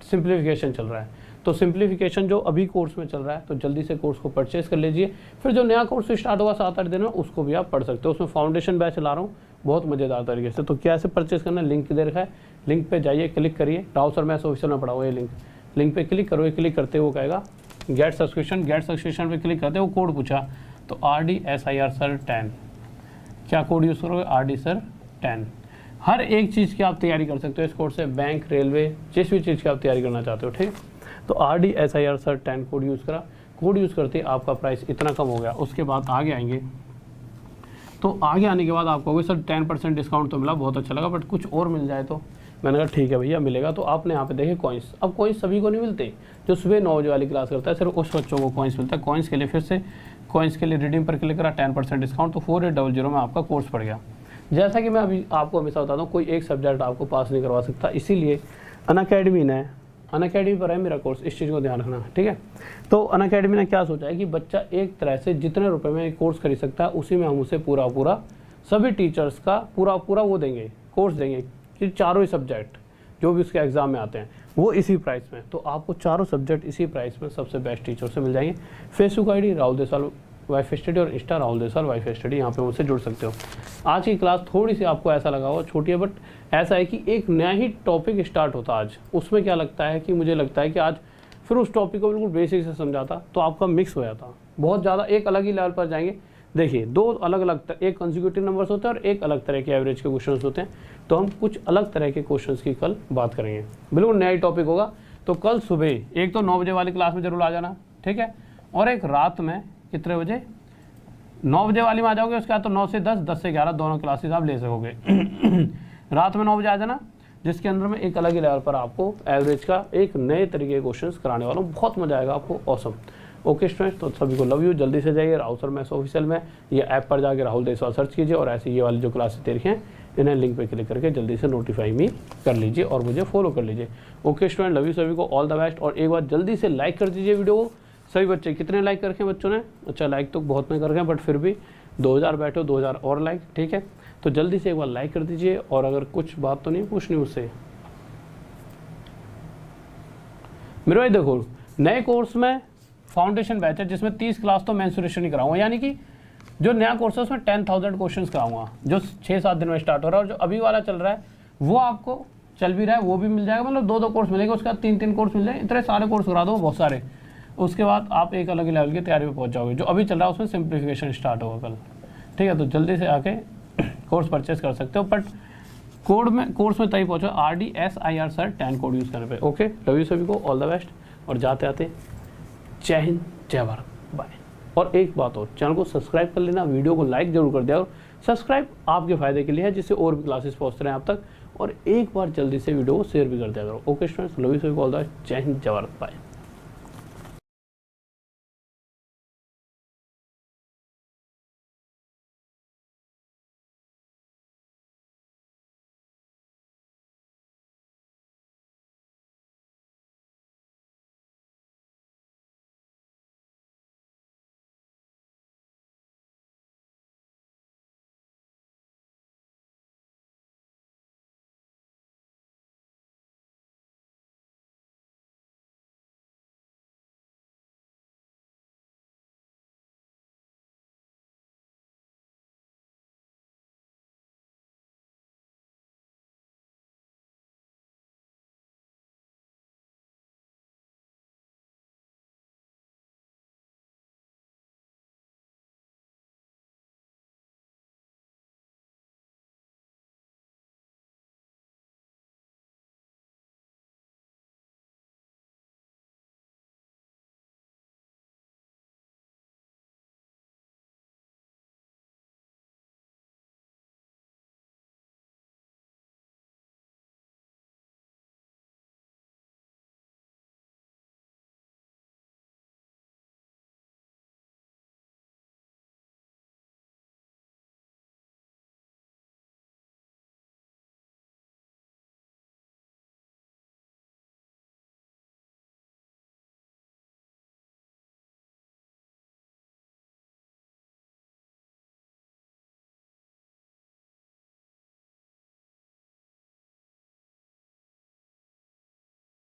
सिंप्लीफिकेशन चल रहा है। तो सिंप्लीफिकेशन जो अभी कोर्स में चल रहा है, तो जल्दी से कोर्स को परचेज कर लीजिए। फिर जो नया कोर्स स्टार्ट होगा 7-8 दिन में, उसको भी आप पढ़ सकते हो, उसमें फाउंडेशन बैच चला रहा हूँ बहुत मज़ेदार तरीके से। तो कैसे परचेज करना, लिंक दे रखा है, लिंक पे जाइए, क्लिक करिए, राहुल सर मैथ्स ऑफिशियल में पढ़ा हुआ ये लिंक पे क्लिक करोगे, क्लिक करते वो कहेगा गेट सब्सक्रिप्शन पे क्लिक करते वो कोड पूछा, तो RDSIR सर 10, क्या कोड यूज़ करोगे? RD sir 10। हर एक चीज़ की आप तैयारी कर सकते हो इस कोर्स से, बैंक, रेलवे, जिस भी चीज़ की आप तैयारी करना चाहते हो, ठीक। तो RDSIR सर 10 कोड यूज़ करा, कोड यूज़ करते आपका प्राइस इतना कम हो गया। उसके बाद आगे आएंगे, तो आगे आने के बाद आपको सर 10% डिस्काउंट तो मिला, बहुत अच्छा लगा, बट कुछ और मिल जाए तो मैंने कहा ठीक है भैया मिलेगा। तो आपने यहाँ पे देखे कॉइन्स, अब कॉइन्स सभी को नहीं मिलते, जो सुबह 9 बजे वाली क्लास करता है सिर्फ उस बच्चों को कॉइन्स मिलता है। कॉइन्स के लिए फिर से कॉइन्स के लिए रिडीम पर क्लिक करा, 10% डिस्काउंट, तो 4800 में आपका कोर्स पड़ गया। जैसा कि मैं अभी आपको हमेशा बताता हूँ, कोई एक सब्जेक्ट आपको पास नहीं करवा सकता, इसीलिए अनअकैडमी ने, अनअकैडमी पर है मेरा कोर्स, इस चीज़ को ध्यान रखना, ठीक है। तो अनअकैडमी ने क्या सोचा है कि बच्चा एक तरह से जितने रुपए में कोर्स खरीद सकता है, उसी में हम उसे पूरा सभी टीचर्स का पूरा वो देंगे, कोर्स देंगे कि चारों ही सब्जेक्ट जो भी उसके एग्जाम में आते हैं वो इसी प्राइस में। तो आपको चारों सब्जेक्ट इसी प्राइस में सबसे बेस्ट टीचर से मिल जाएंगे। Facebook ID Rahul Deswal WiFi study और Insta Rahul Deswal WiFi study, यहाँ पे मुझसे जुड़ सकते हो। आज की क्लास थोड़ी सी आपको ऐसा लगा होगा छोटी है, बट ऐसा है कि एक नया ही टॉपिक स्टार्ट होता आज। उसमें क्या लगता है कि मुझे लगता है कि आज फिर उस टॉपिक को बिल्कुल बेसिक से समझाता तो आपका मिक्स हो जाता, बहुत ज़्यादा एक अलग ही लेवल पर जाएंगे। देखिए 2 अलग एक कंसेक्यूटिव नंबर्स होते हैं और एक अलग तरह के एवरेज के क्वेश्चंस होते हैं, तो हम कुछ अलग तरह के क्वेश्चंस की कल बात करेंगे, बिल्कुल नया ही टॉपिक होगा। तो कल सुबह एक तो 9 बजे वाली क्लास में जरूर आ जाना, ठीक है, और एक रात में कितने बजे, 9 बजे वाली में आ जाओगे, उसके बाद तो 9 से 10, 10 से 11 दोनों क्लासेस आप ले सकोगे। रात में 9 बजे आ जाना, जिसके अंदर में एक अलग ही लेवल पर आपको एवरेज का एक नए तरीके के क्वेश्चंस कराने वाला हूँ, बहुत मजा आएगा आपको, औसम। ओके स्टूडेंट्स, तो सभी को लव यू। जल्दी से जाइए राहुल सर मैथ्स ऑफिशियल में ये ऐप पर जाके राहुल देसवाल सर्च कीजिए और ऐसे ये वाली जो क्लासेस दे रही हैं इन्हें लिंक पे क्लिक करके जल्दी से नोटिफाई मी कर लीजिए और मुझे फॉलो कर लीजिए। ओके स्टूडेंट, लव यू सभी को, ऑल द बेस्ट। और एक बार जल्दी से लाइक कर दीजिए वीडियो को। सभी बच्चे कितने लाइक करके बच्चों ने? अच्छा, लाइक तो बहुत नहीं कर रहे हैं बट फिर भी 2000 बैठे हो, 2000 और लाइक, ठीक है। तो जल्दी से एक बार लाइक कर दीजिए। और अगर कुछ बात तो नहीं पूछनी मुझसे मेरे भाई, देखो नए कोर्स में फाउंडेशन बैच है जिसमें 30 क्लास तो मेंसुरेशन ही कराऊंगा, यानी कि जो नया कोर्स है उसमें 10,000 क्वेश्चंस कराऊंगा जो 6-7 दिन में स्टार्ट हो रहा है। और जो अभी वाला चल रहा है वो आपको चल भी रहा है, वो भी मिल जाएगा, मतलब 2-2 कोर्स मिलेंगे, उसके बाद 3-3 कोर्स मिल जाएंगे। इतने सारे कोर्स करा दो बहुत सारे, उसके बाद आप एक अलग लेवल की तैयारी में पहुंच जाओगे। जो अभी चल रहा है उसमें सिंप्लीफिकेशन स्टार्ट होगा कल, ठीक है। तो जल्दी से आके कोर्स परचेस कर सकते हो, बट कोर्स में तभी पहुंचो RDSIR सर 10 कोड यूज़ करने पे। ओके, लव यू सभी को, ऑल द बेस्ट। और जाते आते जय हिंद, जय भारत, बाय। और एक बात और, चैनल को सब्सक्राइब कर लेना, वीडियो को लाइक जरूर कर दिया। और सब्सक्राइब आपके फायदे के लिए है, जिससे और भी क्लासेस पहुंचते रहे आप तक। और एक बार जल्दी से वीडियो को शेयर भी कर दिया करो। ओके स्टूडेंट्स, लव यू सभी को, ऑल द बेस्ट, जय हिंद, जय भारत, बाय।